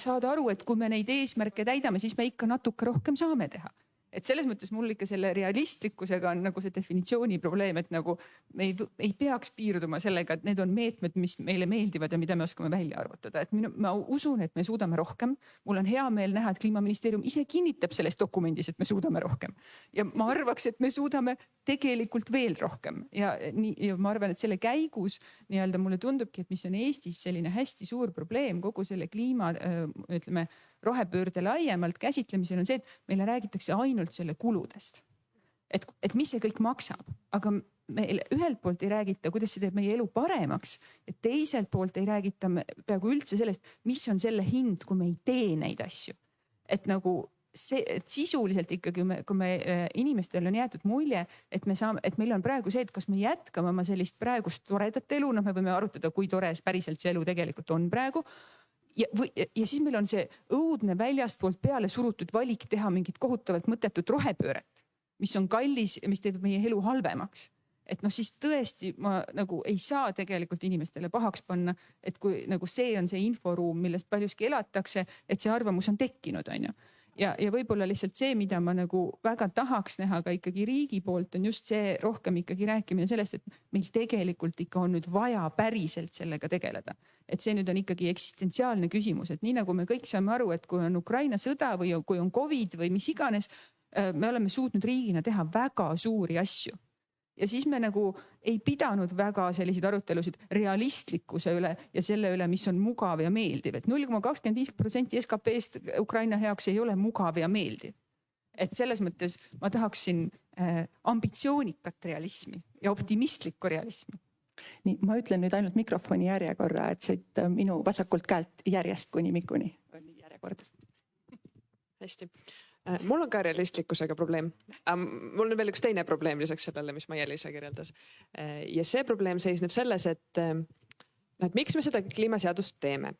saada aru, et kui me neid eesmärke täidame, siis me ikka natuke rohkem saame teha. et selles mõttes mul ikka selle realistlikkusega on nagu see definitsiooni probleem, et nagu me ei peaks piirduma sellega, et need on meetmed, mis meile meeldivad ja mida me oskame välja arvutada. Et ma usun, et me suudame rohkem. Mul on hea meel näha, et Kliimaministeerium ise kinnitab selles dokumendis, et me suudame rohkem. Ja ma arvaks, et me suudame tegelikult veel rohkem. Ja ma arvan, et selle käigus nii-öelda mulle tundubki, et mis on Eestis selline hästi suur probleem kogu selle kliima, ütleme, rohepöörde laiemalt käsitlemisel on see, et meile räägitakse ainult selle kuludest. Et mis see kõik maksab, aga meil ühelt poolt ei räägita, kuidas see teeb meie elu paremaks, ja teiselt poolt ei räägita peaaegu üldse sellest, mis on selle hind, kui me ei tee neid asju. Et nagu see, et sisuliselt ikkagi, kui me inimestel on jäetud mulje, et meil on praegu see, et kas me jätkame oma sellist praegust toredat elu, me võime arutada, kui tore päriselt see elu tegelikult on praegu. Ja siis meil on see õudne väljast poolt peale surutud valik teha mingit kohutavalt mõttetut rohepööret, mis on kallis ja mis teeb meie elu halvemaks. Et siis tõesti ma nagu ei saa tegelikult inimestele pahaks panna, et kui nagu see on see inforuum, millest paljuski elatakse, et see arvamus on tekkinud, on ju. Ja võib-olla lihtsalt see, mida ma nagu väga tahaks näha ka ikkagi riigi poolt, on just see rohkem ikkagi rääkimine sellest, et meil tegelikult ikka on nüüd vaja päriselt sellega tegeleda. Et see nüüd on ikkagi eksistentsiaalne küsimus, et nii nagu me kõik saame aru, et kui on Ukraina sõda või kui on COVID või mis iganes, me oleme suutnud riigina teha väga suuri asju. Ja siis me nagu ei pidanud väga selliseid arutelusid realistlikkuse üle ja selle üle, mis on mugav ja meeldiv. Et 0,25% SKP-st Ukraina heaks ei ole mugav ja meeldiv. Et selles mõttes ma tahaksin ambitsioonikat realismi ja optimistlikku realismi. Nii, ma ütlen nüüd ainult mikrofoni järjekorra, et siit minu vasakult käelt järjest kuni mikuni on järjekord. Hästi. Mul on ka realistlikkusega probleem. Mul on veel üks teine probleem lisaks sellele, mis Maie-Liis ise kirjeldas. Ja see probleem seisneb selles, et miks me seda kliimaseadust teeme?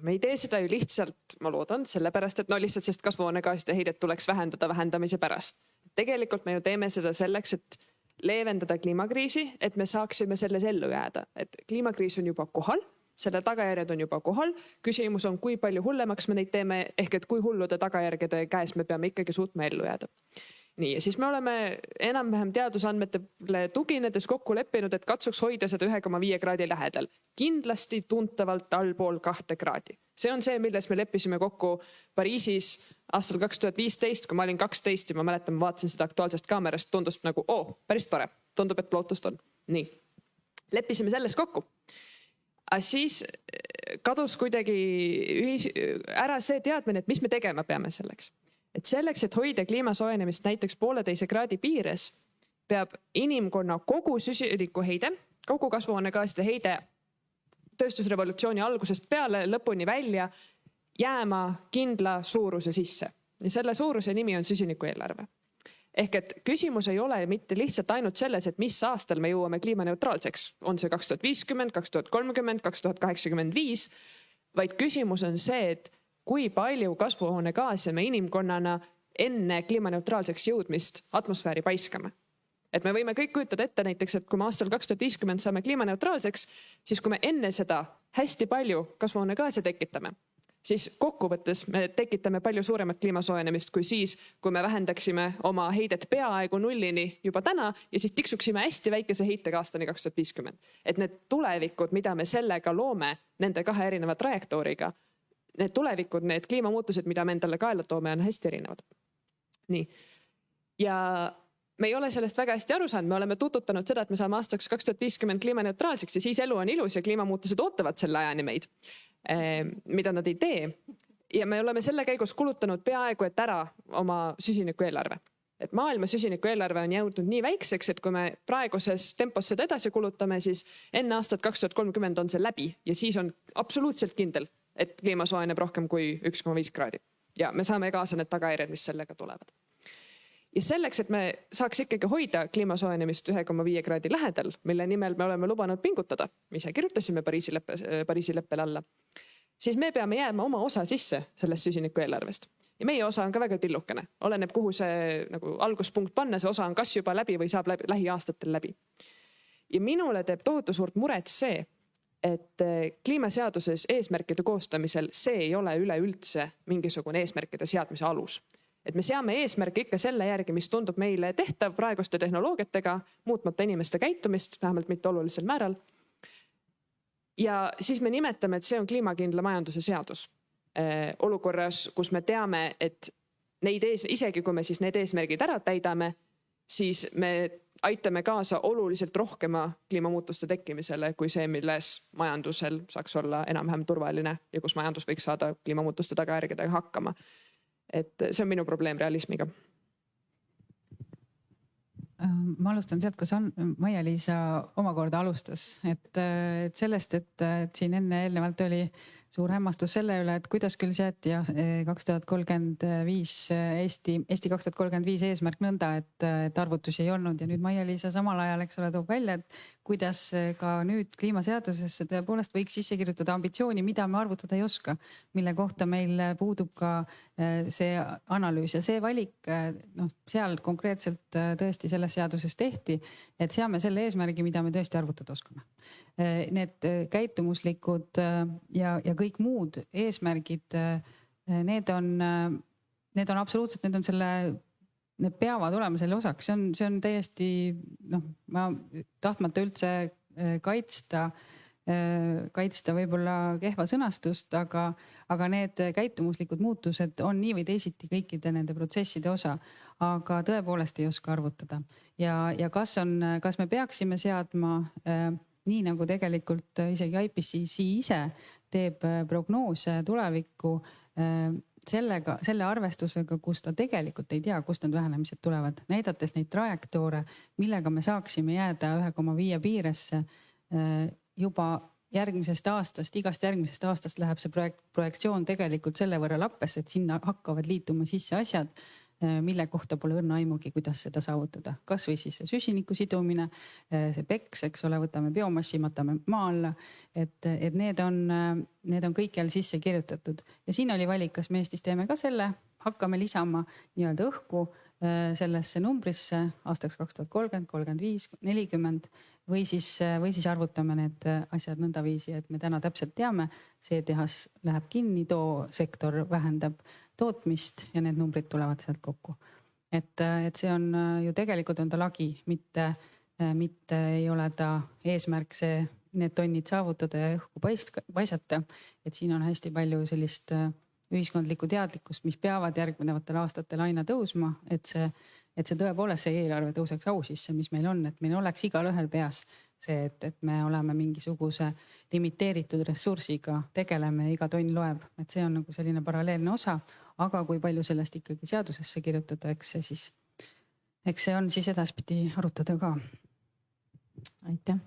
Me ei tee seda ju lihtsalt, ma loodan, sellepärast, et lihtsalt sest kasvuhoonegaaside heidet tuleks vähendamise pärast. Tegelikult me ju teeme seda selleks, et leevendada kliimakriisi, et me saaksime selles ellu jääda. Et kliimakriis on juba kohal. Selle tagajärjed on juba kohal. Küsimus on, kui palju hullemaks me neid teeme, ehk et kui hullude tagajärgede käes me peame ikkagi suutma ellu jääda. Nii, ja siis me oleme enam-vähem teadusandmetele tuginedes kokku leppinud, et katsuks hoida seda 1,5 kraadi lähedal. Kindlasti tuntavalt allpool 2 kraadi. See on see, milles me leppisime kokku Pariisis aastal 2015, kui ma olin 12 ja ma mäletan, ma vaatasin seda Aktuaalsest kaamerast, tundus nagu, päris tore. Tundub, et lootust on. Nii, leppisime selles kokku. Siis kadus kuidagi ära see teadmine, et mis me tegema peame selleks. Et selleks, et hoida kliimasoojenemist näiteks 1,5 kraadi piires, peab inimkonna kogu süsinikuheide, kogu kasvuhoonegaaside heide tööstusrevolutsiooni algusest peale lõpuni välja jääma kindla suuruse sisse. Ja selle suuruse nimi on süsinikueelarve. Ehk et küsimus ei ole mitte lihtsalt ainult selles, et mis aastal me jõuame kliimaneutraalseks. On see 2050, 2030, 2085, vaid küsimus on see, et kui palju kasvuhoonegaase me inimkonnana enne kliimaneutraalseks jõudmist atmosfääri paiskame. Et me võime kõik kujutada ette näiteks, et kui me aastal 2050 saame kliimaneutraalseks, siis kui me enne seda hästi palju kasvuhoonegaase tekitame, siis kokkuvõttes me tekitame palju suuremat kliimasoojenemist kui siis, kui me vähendaksime oma heidet peaaegu nullini juba täna ja siis tiksuksime hästi väikese heitega aastani 2050. Et need tulevikud, mida me sellega loome nende 2 erineva trajektooriga, need tulevikud, need kliimamuutused, mida me endale kaela toome, on hästi erinevad. Nii. Ja me ei ole sellest väga hästi aru saanud. Me oleme tututanud seda, et me saame aastaks 2050 kliimaneutraalseks ja siis elu on ilus ja kliimamuutused ootavad selle ajani meid. Mida nad ei tee. Ja me oleme selle käigus kulutanud peaaegu et ära oma süsinikueelarve. Et maailma süsinikueelarve on jõudnud nii väikseks, et kui me praeguses tempos seda edasi kulutame, siis enne aastat 2030 on see läbi ja siis on absoluutselt kindel, et kliima soojeneb rohkem kui 1,5 kraadi. Ja me saame kaasa need tagajärjed, mis sellega tulevad. Ja selleks, et me saaks ikkagi hoida kliimasoojenemist 1,5 kraadi lähedal, mille nimel me oleme lubanud pingutada, me ise kirjutasime Pariisi leppele alla, siis me peame jääma oma osa sisse sellest süsinikueelarvest. Ja meie osa on ka väga tillukene. Oleneb, kuhu see nagu alguspunkt panna, see osa on kas juba läbi või saab lähiaastatel läbi. Ja minule teeb tohutu suurt muret see, et kliimaseaduses eesmärkide koostamisel see ei ole üleüldse mingisugune eesmärkide seadmise alus. et me seame eesmärke ikka selle järgi, mis tundub meile tehtav praeguste tehnoloogiatega, muutmata inimeste käitumist, vähemalt mitte olulisel määral. Ja siis me nimetame, et see on kliimakindla majanduse seadus. Olukorras, kus me teame, et isegi kui me siis need eesmärgid ära täidame, siis me aitame kaasa oluliselt rohkema kliimamuutuste tekkimisele kui see, milles majandusel saaks olla enam-vähem turvaline ja kus majandus võiks saada kliimamuutuste tagajärgedega hakkama. Et see on minu probleem realismiga. Ma alustan sealt, kus Maia-Liisa omakorda alustas, et sellest, et siin eelnevalt oli suur hämmastus selle üle, et kuidas küll seati 2035 Eesti 2035 eesmärk nõnda, et arvutusi ei olnud ja nüüd Maia-Liisa samal ajal, eks ole, toob välja, et kuidas ka nüüd kliimaseadusesse tõepoolest võiks sisse kirjutada ambitsiooni, mida me arvutada ei oska, mille kohta meil puudub ka see analüüs ja see valik, seal konkreetselt tõesti selles seaduses tehti, et seame selle eesmärgi, mida me tõesti arvutada oskame. Need käitumuslikud ja kõik muud eesmärgid, need on absoluutselt, need peavad olema selle osaks, see on täiesti, ma tahtmata üldse kaitsta võib-olla kehva sõnastust, aga need käitumuslikud muutused on nii või teisiti kõikide nende protsesside osa, aga tõepoolest ei oska arvutada. Ja kas me peaksime seadma, nii nagu tegelikult isegi IPCC ise teeb prognoose tulevikku, selle arvestusega, kus ta tegelikult ei tea, kust need vähenemised tulevad, näidates neid trajektoore, millega me saaksime jääda 1,5 piiresse juba järgmisest aastast, igast järgmisest aastast läheb see projektsioon tegelikult selle võrra lappesse, et sinna hakkavad liituma sisse asjad, mille kohta pole õrna aimugi, kuidas seda saavutada. Kas või siis see süsiniku sidumine, see PEX, eks ole, võtame biomassi, matame maa alla, et need on kõik jälle sisse kirjutatud. Ja siin oli valik, kas me Eestis teeme ka selle, hakkame lisama nii-öelda õhku sellesse numbrisse aastaks 2030, 35, 40 või siis arvutame need asjad nõndaviisi, et me täna täpselt teame, see tehas läheb kinni, too sektor vähendab tootmist ja need numbrid tulevad sealt kokku. Et see on ju tegelikult on ta lagi, mitte ei ole ta eesmärk need tonnid saavutada ja õhku paisata. Et siin on hästi palju sellist ühiskondlikku teadlikkust, mis peavad järgnevatel aastatel aina tõusma, et see tõepoolest see eelarve tõuseks au sisse, mis meil on, et meil oleks igal ühel peas see, et me oleme mingisuguse limiteeritud ressursiga, tegeleme ja iga tonn loeb, et see on nagu selline paralleelne osa, aga kui palju sellest ikkagi seadusesse kirjutada, eks see on siis edaspidi arutada ka. Aitäh.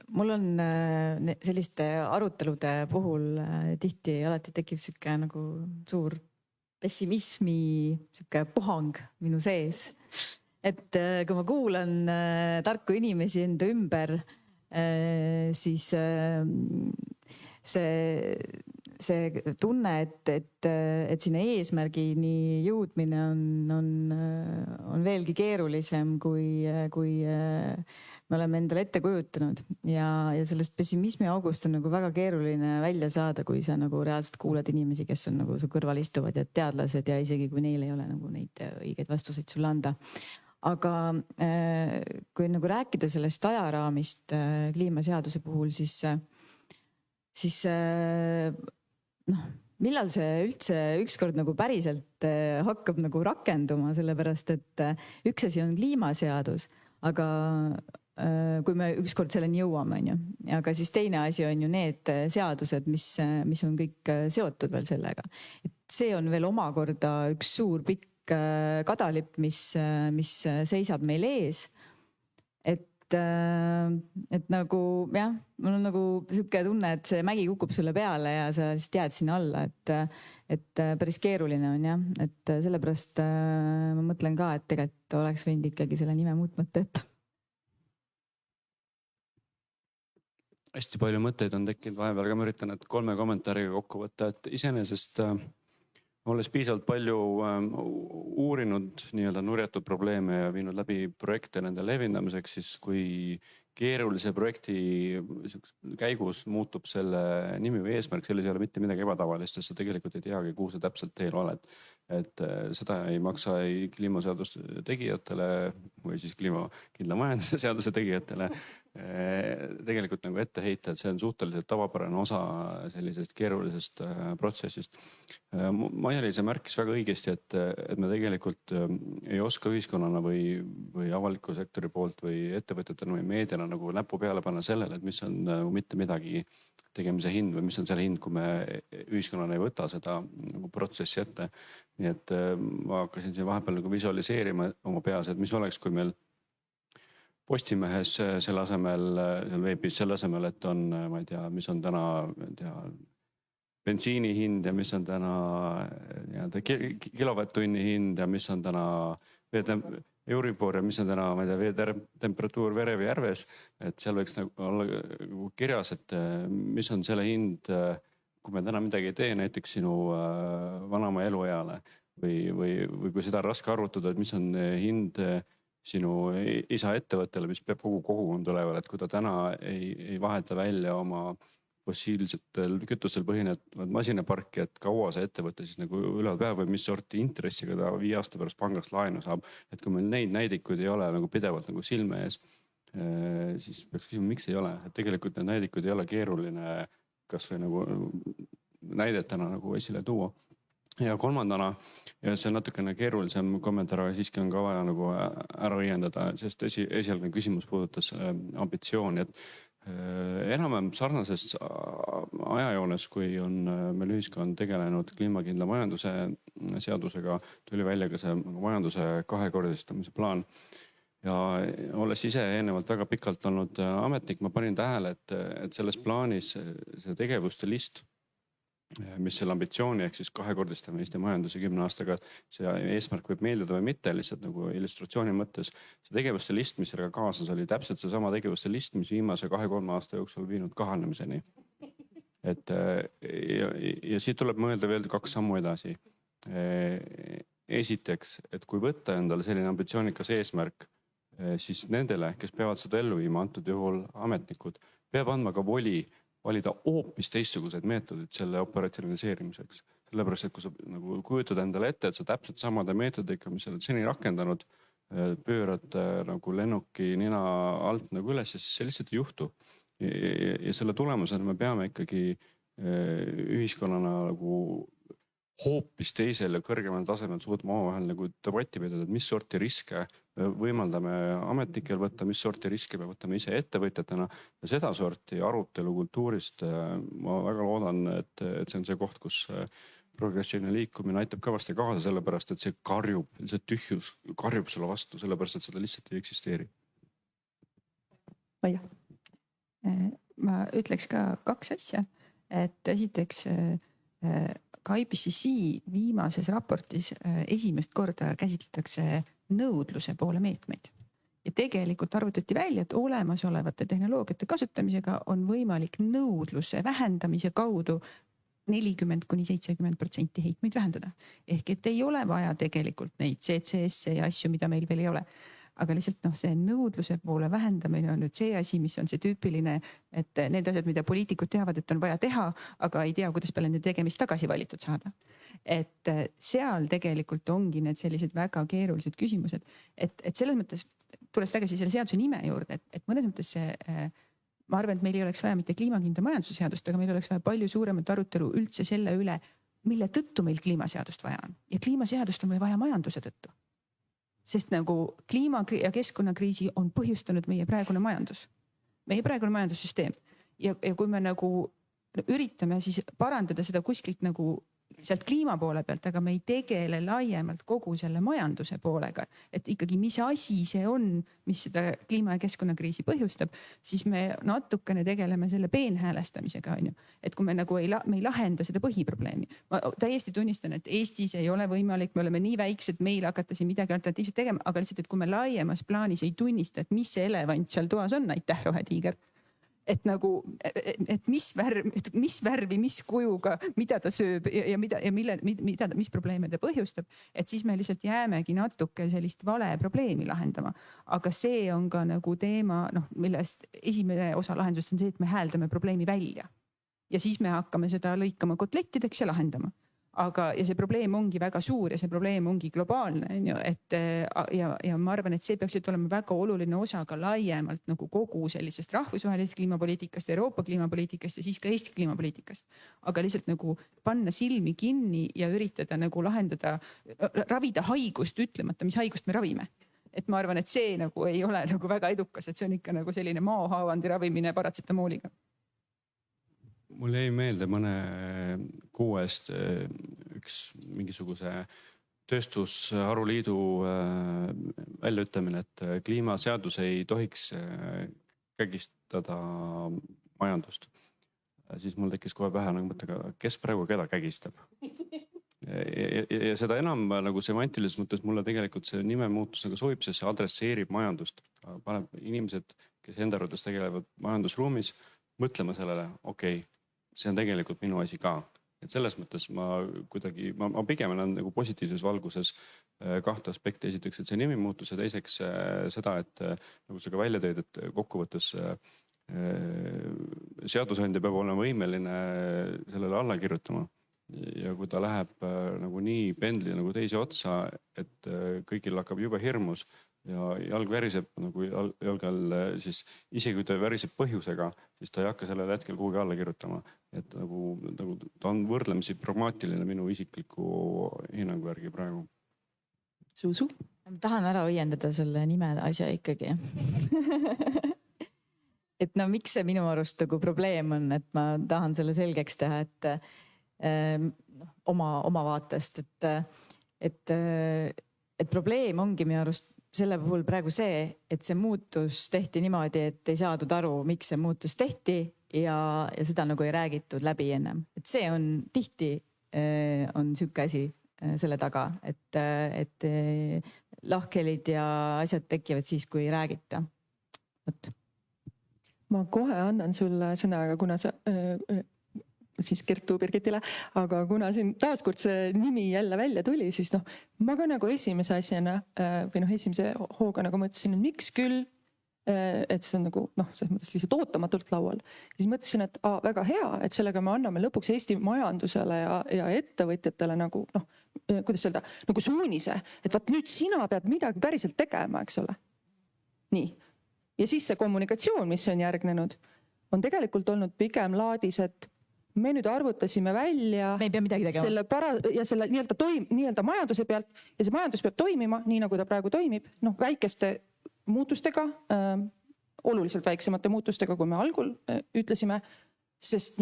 Mul on selliste arutelude puhul tihti alati tekib sihuke nagu suur pessimismi sihuke puhang minu sees. Et kui ma kuulan tarku inimesi enda ümber, siis see tunne, et sinna eesmärgini jõudmine on veelgi keerulisem, kui me oleme endale ette kujutanud ja sellest pessimismi august on nagu väga keeruline välja saada, kui sa nagu reaalselt kuulad inimesi, kes on nagu su kõrval istuvad ja teadlased ja isegi kui neil ei ole nagu neid õigeid vastuseid sulle anda. Aga kui nagu rääkida sellest ajaraamist kliimaseaduse puhul, siis millal see üldse ükskord nagu päriselt hakkab nagu rakenduma, sellepärast et üks asi on kliimaseadus, aga kui me ükskord selleni jõuame, on ju. Aga siis teine asi on ju need seadused, mis on kõik seotud veel sellega. Et see on veel omakorda üks suur pikk kadalipp, mis seisab meil ees. Et nagu jah, mul on nagu sihuke tunne, et see mägi kukub sulle peale ja sa lihtsalt jääd sinna alla, et päris keeruline on jah, et sellepärast ma mõtlen ka, et tegelikult oleks võinud ikkagi selle nime muutmata jätta. Hästi palju mõtteid on tekkinud vahepeal, aga ma üritan 3 kommentaariga kokku võtta, et iseenesest olles piisavalt palju uurinud nii-öelda nurjatud probleeme ja viinud läbi projekte nende levindamiseks, siis kui keerulise projekti käigus muutub selle nimi või eesmärk, selles ei ole mitte midagi ebatavalist, sest sa tegelikult ei teagi, kuhu sa täpselt teel oled. Et seda ei maksa ei kliimaseaduste tegijatele või siis kliimakindla majanduse seaduse tegijatele tegelikult nagu ette heita, et see on suhteliselt tavapärane osa sellisest keerulisest protsessist. Maia-Liisa märkis väga õigesti, et me tegelikult ei oska ühiskonnana või avaliku sektori poolt või ettevõtjatena või meediana nagu näpu peale panna sellele, et mis on nagu mitte midagi tegemise hind või mis on selle hind, kui me ühiskonnana ei võta seda nagu protsessi ette. Nii et ma hakkasin siin vahepeal nagu visualiseerima oma peas, et mis oleks, kui meil Postimehes selle asemel, seal veebis selle asemel, et on, ma ei tea, mis on täna, bensiini hind ja mis on täna kilovatt-tunni hind ja mis on täna Euribor ja mis on täna, ma ei tea, veetemperatuur Verevi järves, et seal võiks nagu olla kirjas, et mis on selle hind, kui me täna midagi ei tee, näiteks sinu vanama elueale või kui seda on raske arvutada, et mis on hind sinu isa ettevõttele, mis peab kogu kogukond üleval, et kui ta täna ei vaheta välja oma fossiilsetel kütustel põhinevad masinaparki, et kaua see ettevõte siis nagu üleval peab või mis sorti intressiga ta 5 aasta pärast pangast laenu saab. Et kui meil neid näidikuid ei ole nagu pidevalt nagu silme ees, siis peaks küsima, miks ei ole. Et tegelikult need näidikud ei ole keeruline kas või nagu näidetena nagu esile tuua. Ja kolmandana, ja see on natukene keerulisem kommentaar, aga siiski on ka vaja nagu ära õiendada, sest esialgne küsimus puudutas ambitsiooni, et enam-vähem sarnases ajajoones, kui on meil ühiskond tegelenud kliimakindla majanduse seadusega, tuli välja ka see majanduse kahekordistamise plaan. Ja olles ise eelnevalt väga pikalt olnud ametnik, ma panin tähele, et selles plaanis see tegevuste list, mis selle ambitsiooni ehk siis kahekordistame Eesti majanduse 10 aastaga, see eesmärk võib meeldida või mitte, lihtsalt nagu illustratsiooni mõttes. See tegevuste list, mis sellega kaasas, oli täpselt see sama tegevuste list, mis viimase 2-3 aasta jooksul viinud kahanemiseni. Ja siit tuleb mõelda veel 2 sammu edasi. Esiteks, et kui võtta endale selline ambitsioonikas eesmärk, siis nendele, kes peavad seda ellu viima, antud juhul ametnikud, peab andma ka voli valida hoopis teistsuguseid meetodid selle operatsionaliseerimiseks. Sellepärast, et kui sa nagu kujutad endale ette, et sa täpselt samade meetodika, mis sa oled seni rakendanud, pöörad nagu lennuki nina alt nagu üles, siis see lihtsalt ei juhtu. Ja selle tulemusena me peame ikkagi ühiskonnana nagu hoopis teisel ja kõrgemal tasemel suutma omavahel nagu debatti pidada, et mis sorti riske võimaldame ametnikel võtta, mis sorti riske me võtame ise ettevõtjatena. Ja seda sorti arutelu kultuurist ma väga loodan, et see on see koht, kus progressiivne liikumine aitab kõvasti kaasa, sellepärast et see karjub, see tühjus karjub sulle vastu, sellepärast et seda lihtsalt ei eksisteeri. Maia. Ma ütleks ka 2 asja, et esiteks ka IPCC viimases raportis esimest korda käsitletakse nõudluse poole meetmeid. Ja tegelikult arvutati välja, et olemasolevate tehnoloogiate kasutamisega on võimalik nõudluse vähendamise kaudu 40–70% heitmeid vähendada. Ehk et ei ole vaja tegelikult neid CCS ja asju, mida meil veel ei ole. Aga lihtsalt see nõudluse poole vähendamine on nüüd see asi, mis on see tüüpiline, et need asjad, mida poliitikud teavad, et on vaja teha, aga ei tea, kuidas peale nende tegemist tagasi valitud saada. Et seal tegelikult ongi need sellised väga keerulised küsimused, et selles mõttes tulles tagasi selle seaduse nime juurde, et mõnes mõttes ma arvan, et meil ei oleks vaja mitte kliimakindla majanduse seadust, aga meil oleks vaja palju suuremat arutelu üldse selle üle, mille tõttu meil kliimaseadust vaja on. Ja kliimaseadust on meil vaja majanduse tõttu. Sest nagu kliima- ja keskkonnakriisi on põhjustanud meie praegune majandussüsteem. Ja kui me nagu üritame siis parandada seda kuskilt nagu sealt kliima poole pealt, aga me ei tegele laiemalt kogu selle majanduse poolega, et ikkagi mis asi see on, mis seda kliima- ja keskkonnakriisi põhjustab, siis me natukene tegeleme selle peenhäälestamisega, on ju. Et kui me nagu me ei lahenda seda põhiprobleemi. Ma täiesti tunnistan, et Eestis ei ole võimalik, me oleme nii väiksed, meil hakata siin midagi alternatiivset tegema, aga lihtsalt, et kui me laiemas plaanis ei tunnista, et mis see elevant seal toas on, aitäh Rohetiiger, et nagu, et mis värvi, mis kujuga, mida ta sööb ja mis probleeme ta põhjustab, et siis me lihtsalt jäämegi natuke sellist vale probleemi lahendama. Aga see on ka nagu teema, noh, millest esimene osa lahendusest on see, et me hääldame probleemi välja. Ja siis me hakkame seda lõikama kotlettideks ja lahendama. Ja see probleem ongi väga suur ja see probleem ongi globaalne, on ju, et ja ma arvan, et see peaks olema väga oluline osa ka laiemalt nagu kogu sellisest rahvusvahelisest kliimapoliitikast, Euroopa kliimapoliitikast ja siis ka Eesti kliimapoliitikast. Aga lihtsalt nagu panna silmi kinni ja üritada nagu lahendada, ravida haigust ütlemata, mis haigust me ravime. Et ma arvan, et see nagu ei ole nagu väga edukas, et see on ikka nagu selline maohaavandi ravimine paratsetamooliga. Mul jäi meelde mõne kuu eest üks mingisuguse tööstusharuliidu väljaütlemine, et kliimaseadus ei tohiks kägistada majandust. Siis mul tekkis kohe pähe nagu mõttega, kes praegu keda kägistab. Ja seda enam nagu semantilises mõttes mulle tegelikult see nimemuutus nagu sobib, sest see adresseerib majandust. Paneb inimesed, kes enda arvates tegelevad majandusruumis, mõtlema sellele, okei, see on tegelikult minu asi ka. Et selles mõttes ma pigem olen nagu positiivses valguses kahte aspekti. Esiteks, et see nimi muutus ja teiseks seda, et nagu sa ka välja tõid, et kokkuvõttes seadusandja peab olema võimeline sellele alla kirjutama. Ja kui ta läheb nagu nii pendli nagu teise otsa, et kõigil hakkab jube hirmus ja jalg väriseb nagu jalgal, siis isegi kui ta väriseb põhjusega, siis ta ei hakka sellel hetkel kuhugi alla kirjutama. Et nagu ta on võrdlemisi pragmaatiline minu isikliku hinnangu järgi praegu. Suusu? Tahan ära õiendada selle nime asja ikkagi. Et no miks see minu arust nagu probleem on, et ma tahan selle selgeks teha, et oma vaatest, et probleem ongi minu arust selle puhul praegu see, et see muutus tehti niimoodi, et ei saadud aru, miks see muutus tehti ja seda nagu ei räägitud läbi ennem. Et see on tihti on sihuke asi selle taga, et lahkhelid ja asjad tekivad siis, kui ei räägita. Ma kohe annan sulle sõna, aga kuna sa siis Kertu Birgitile, aga kuna siin taaskord see nimi jälle välja tuli, siis ma ka nagu esimese asjana või esimese hooga nagu mõtlesin, et miks küll, et see on nagu selles mõttes lihtsalt ootamatult laual. Ja siis mõtlesin, et väga hea, et sellega me anname lõpuks Eesti majandusele ja ettevõtjatele nagu, kuidas öelda, nagu suunise, et vaat nüüd sina pead midagi päriselt tegema, eks ole. Nii. Ja siis see kommunikatsioon, mis on järgnenud, on tegelikult olnud pigem laadis, et me nüüd arvutasime välja me ei pea midagi tegema. Selle nii-öelda majanduse pealt ja see majandus peab toimima nii, nagu ta praegu toimib, väikeste muutustega, oluliselt väiksemate muutustega, kui me algul ütlesime, sest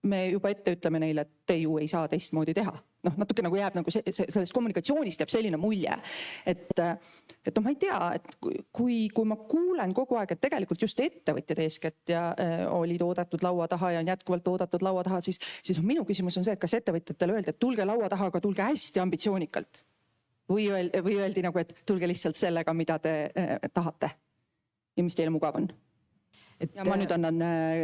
me juba ette ütleme neile, et te ju ei saa teistmoodi teha. Natuke nagu jääb nagu sellest kommunikatsioonist jääb selline mulje, et ma ei tea, et kui ma kuulen kogu aeg, et tegelikult just ettevõtjad eeskätt ja olid oodatud laua taha ja on jätkuvalt oodatud laua taha, siis minu küsimus on see, et kas ettevõtjatele öeldi, et tulge laua taha, aga tulge hästi ambitsioonikalt. Või öeldi nagu, et tulge lihtsalt sellega, mida te tahate ja mis teile mugav on. Ja ma nüüd annan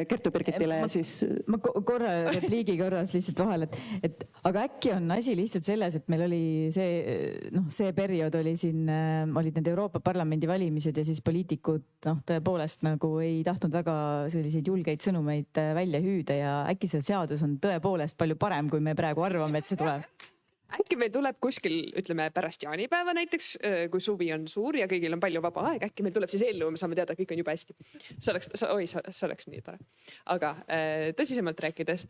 Kertu Birgitile ja siis... Ma korra repliigi korras lihtsalt vahel, et aga äkki on asi lihtsalt selles, et meil oli see periood oli siin, olid need Euroopa Parlamendi valimised ja siis poliitikud tõepoolest nagu ei tahtnud väga selliseid julgeid sõnumeid välja hüüda ja äkki see seadus on tõepoolest palju parem, kui me praegu arvame, et see tuleb. Äkki meil tuleb kuskil, ütleme pärast jaanipäeva näiteks, kui suvi on suur ja kõigil on palju vaba aeg, äkki meil tuleb siis eelnõu, me saame teada, kõik on juba hästi. See oleks nii tore. Aga tõsisemalt rääkides,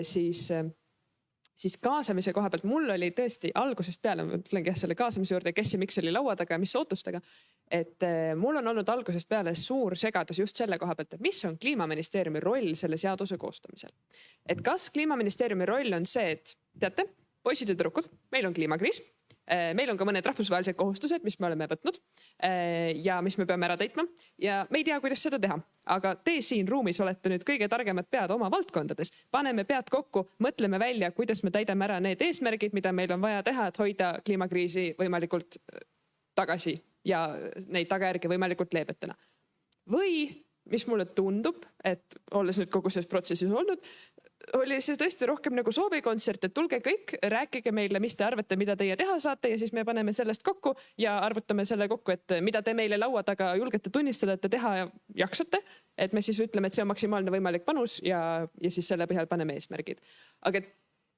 siis kaasamise koha pealt mul oli tõesti algusest peale, ma ütlengi selle kaasamise juurde, kes ja miks oli laua taga ja mis ootustega, et mul on olnud algusest peale suur segadus just selle koha pealt, et mis on Kliimaministeeriumi roll selle seaduse koostamisel. Et kas Kliimaministeeriumi roll on see, et teate, poisid ja tüdrukud, meil on kliimakriis, meil on ka mõned rahvusvahelised kohustused, mis me oleme võtnud ja mis me peame ära täitma ja me ei tea, kuidas seda teha. Aga te siin ruumis olete nüüd kõige targemad pead oma valdkondades. Paneme pead kokku, mõtleme välja, kuidas me täidame ära need eesmärgid, mida meil on vaja teha, et hoida kliimakriisi võimalikult tagasi ja neid tagajärgi võimalikult leebetena. Või mis mulle tundub, et olles nüüd kogu selles protsessis olnud, oli see tõesti rohkem nagu soovikontsert, et tulge kõik, rääkige meile, mis te arvate, mida teie teha saate ja siis me paneme sellest kokku ja arvutame selle kokku, et mida te meile laua taga julgete tunnistada, et te teha jaksate. Et me siis ütleme, et see on maksimaalne võimalik panus ja siis selle põhjal paneme eesmärgid. Aga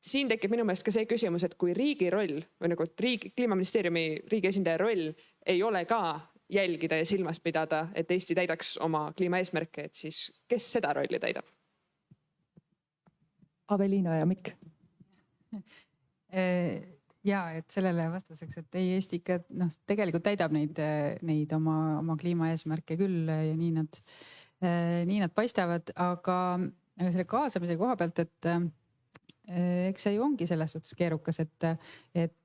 siin tekib minu meelest ka see küsimus, et kui riigi roll või nagu Kliimaministeeriumi riigi esindaja roll ei ole ka jälgida ja silmas pidada, et Eesti täidaks oma kliimaeesmärke, et siis kes seda rolli täidab? Aveliina ja Mikk. Ja et sellele vastuseks, et ei, Eesti ikka tegelikult täidab neid oma kliimaeesmärke küll ja nii nad paistavad, aga selle kaasamise koha pealt, et eks see ju ongi selles suhtes keerukas, et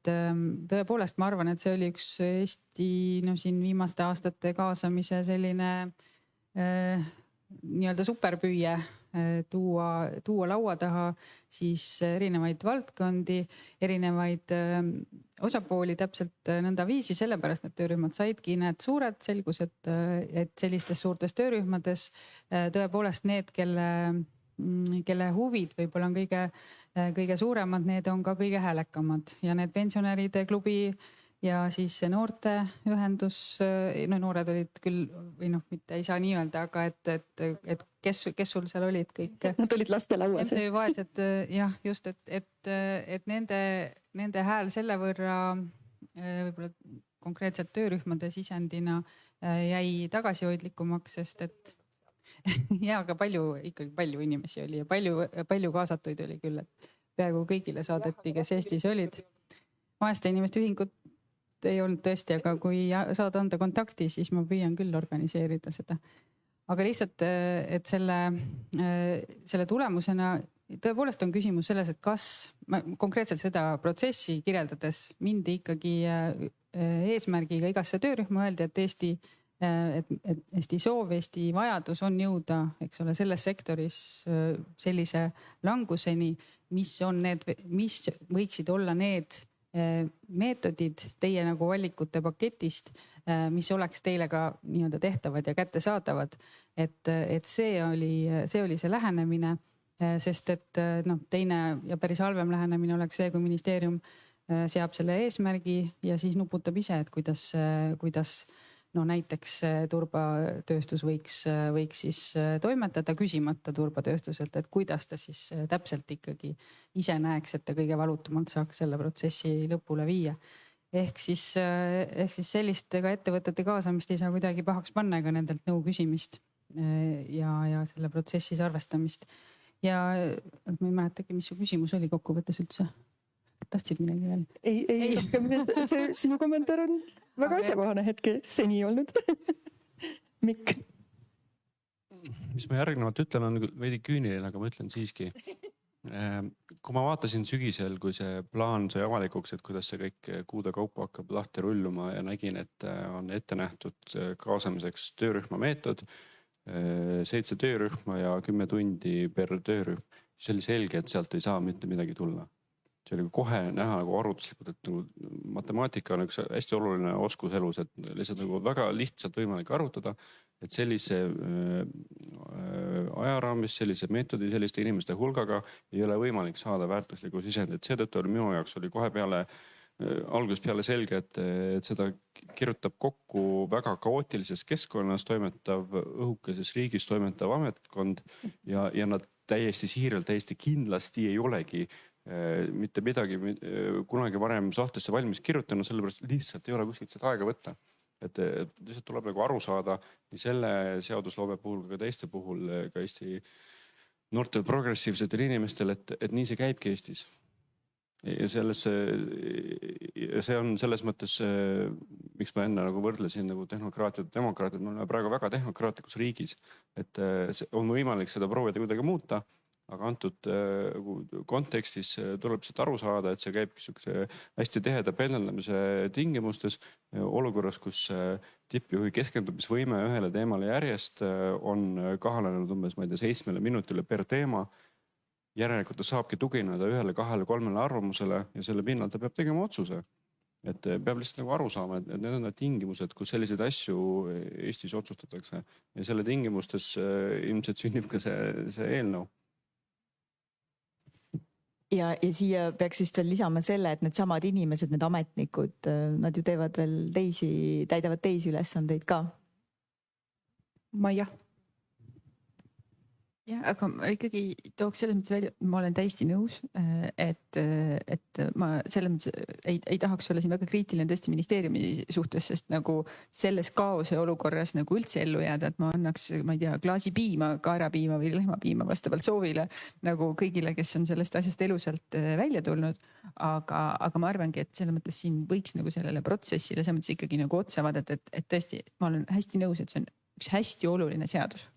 tõepoolest ma arvan, et see oli üks Eesti siin viimaste aastate kaasamise selline nii-öelda superpüüe tuua laua taha siis erinevaid valdkondi, erinevaid osapooli täpselt nõnda viisi, sellepärast need töörühmad saidki need suured, selgus, et sellistes suurtes töörühmades tõepoolest need, kelle huvid võib-olla on kõige suuremad, need on ka kõige häälekamad ja need pensionäride klubi ja siis see noorteühendus, noored olid küll või mitte ei saa nii öelda, aga et kes sul seal olid kõik? Nad olid lastelauas. Vaesed, jah, just, et nende hääl selle võrra võib-olla konkreetselt töörühmade sisendina jäi tagasihoidlikumaks, sest et ja, aga palju inimesi oli ja palju kaasatuid oli küll, et peaaegu kõigile saadeti, kes Eestis olid. Vaeste inimeste ühingut ei olnud tõesti, aga kui saad anda kontakti, siis ma püüan küll organiseerida seda. Aga lihtsalt, et selle tulemusena tõepoolest on küsimus selles, et kas konkreetselt seda protsessi kirjeldades mindi ikkagi eesmärgiga igasse töörühma öeldi, et Eesti soov, Eesti vajadus on jõuda, eks ole, selles sektoris sellise languseni, mis võiksid olla need meetodid teie nagu valikute paketist, mis oleks teile ka nii-öelda tehtavad ja kättesaadavad. Et see oli see lähenemine, sest et teine ja päris halvem lähenemine oleks see, kui ministeerium seab selle eesmärgi ja siis nuputab ise, et kuidas näiteks turbatööstus võiks siis toimetada, küsimata turbatööstuselt, et kuidas ta siis täpselt ikkagi ise näeks, et ta kõige valutumalt saaks selle protsessi lõpule viia. Ehk siis sellist ka ettevõtete kaasamist ei saa kuidagi pahaks panna ega nendelt nõu küsimist ja selle protsessis arvestamist. Ja ma ei mäletagi, mis su küsimus oli kokkuvõttes üldse. Tahtsid midagi veel? Ei, rohkem. See sinu kommentaar on väga asjakohane hetke seni olnud. Mikk. Mis ma järgnevalt ütlen, on veidi küüniline, aga ma ütlen siiski. Kui ma vaatasin sügisel, kui see plaan sai avalikuks, et kuidas see kõik kuude kaupa hakkab lahti rulluma ja nägin, et on ette nähtud kaasamiseks töörühma meetod, 7 töörühma ja 10 tundi per töörühm, siis oli selge, et sealt ei saa mitte midagi tulla. See oli kohe näha nagu arvutuslikult, et nagu matemaatika on üks hästi oluline oskus elus, et lihtsalt nagu väga lihtsalt võimalik arvutada, et sellise ajaraamis, sellise meetodi, selliste inimeste hulgaga ei ole võimalik saada väärtuslikku sisendit. Seetõttu oli minu jaoks oli kohe algusest peale selge, et seda kirjutab kokku väga kaootilises keskkonnas toimetav, õhukeses riigis toimetav ametkond ja nad täiesti siiralt, täiesti kindlasti ei olegi mitte midagi kunagi varem sahtlisse valmis kirjutanud, sellepärast lihtsalt ei ole kuskilt seda aega võtta. Et lihtsalt tuleb nagu aru saada nii selle seadusloome puhul kui ka teiste puhul ka Eesti noortel progressiivsetel inimestel, et nii see käibki Eestis. Ja see on selles mõttes, miks ma enne nagu võrdlesin nagu tehnokraatiat ja demokraatiat, me oleme praegu väga tehnokraatlikus riigis, et on võimalik seda proovida kuidagi muuta. Aga antud kontekstis tuleb seda aru saada, et see käib hästi tiheda pendeldamise tingimustes olukorras, kus tippjuhi keskendumisvõime ühele teemale järjest on kahanenud umbes 7 minutile per teema. Järelikult ta saabki tugineda 1, 2, 3 arvamusele ja selle pinnal ta peab tegema otsuse. et peab lihtsalt nagu aru saama, et need on need tingimused, kus selliseid asju Eestis otsustatakse ja selle tingimustes ilmselt sünnib ka see eelnõu. ja siia peaks just veel lisama selle, et needsamad inimesed, need ametnikud, nad ju täidavad teisi ülesandeid ka. Maia. Jah, aga ma ikkagi tooks selles mõttes välja, ma olen täiesti nõus, et ma selles mõttes ei tahaks olla siin väga kriitiline tõesti ministeeriumi suhtes, sest nagu selles kaose olukorras nagu üldse ellu jääda, et ma annaks, ma ei tea, klaasipiima, kaerapiima või lehmapiima vastavalt soovile nagu kõigile, kes on sellest asjast elusalt välja tulnud. Aga ma arvangi, et selles mõttes siin võiks nagu sellele protsessile selles mõttes ikkagi nagu otsa vaadata, et tõesti, ma olen hästi nõus, et see on üks hästi oluline seadus.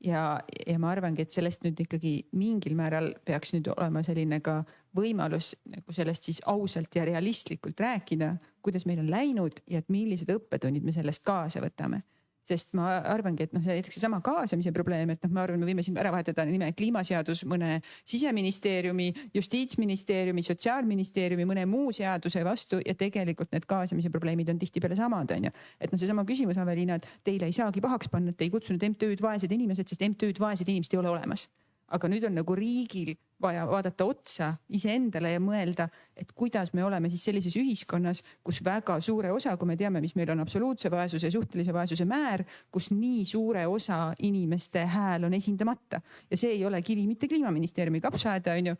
Ja ma arvangi, et sellest nüüd ikkagi mingil määral peaks nüüd olema selline ka võimalus nagu sellest siis ausalt ja realistlikult rääkida, kuidas meil on läinud ja et millised õppetunnid me sellest kaasa võtame. Sest ma arvangi, et see näiteks seesama kaasamise probleem, et ma arvan, me võime siin ära vahetada nime kliimaseadus mõne siseministeeriumi, justiitsministeeriumi, sotsiaalministeeriumi, mõne muu seaduse vastu ja tegelikult need kaasamise probleemid on tihtipeale samad, on ju. Et seesama küsimus, Aveliina, et teile ei saagi pahaks panna, et te ei kutsunud MTÜ-d vaesed inimesed, sest MTÜ-d vaesed inimesed ei ole olemas. Aga nüüd on nagu riigil vaja vaadata otsa iseendale ja mõelda, et kuidas me oleme siis sellises ühiskonnas, kus väga suure osa, kui me teame, mis meil on absoluutse vaesuse ja suhtelise vaesuse määr, kus nii suure osa inimeste hääl on esindamata. Ja see ei ole kivi mitte kliimaministeeriumi kapsaaeda, on ju,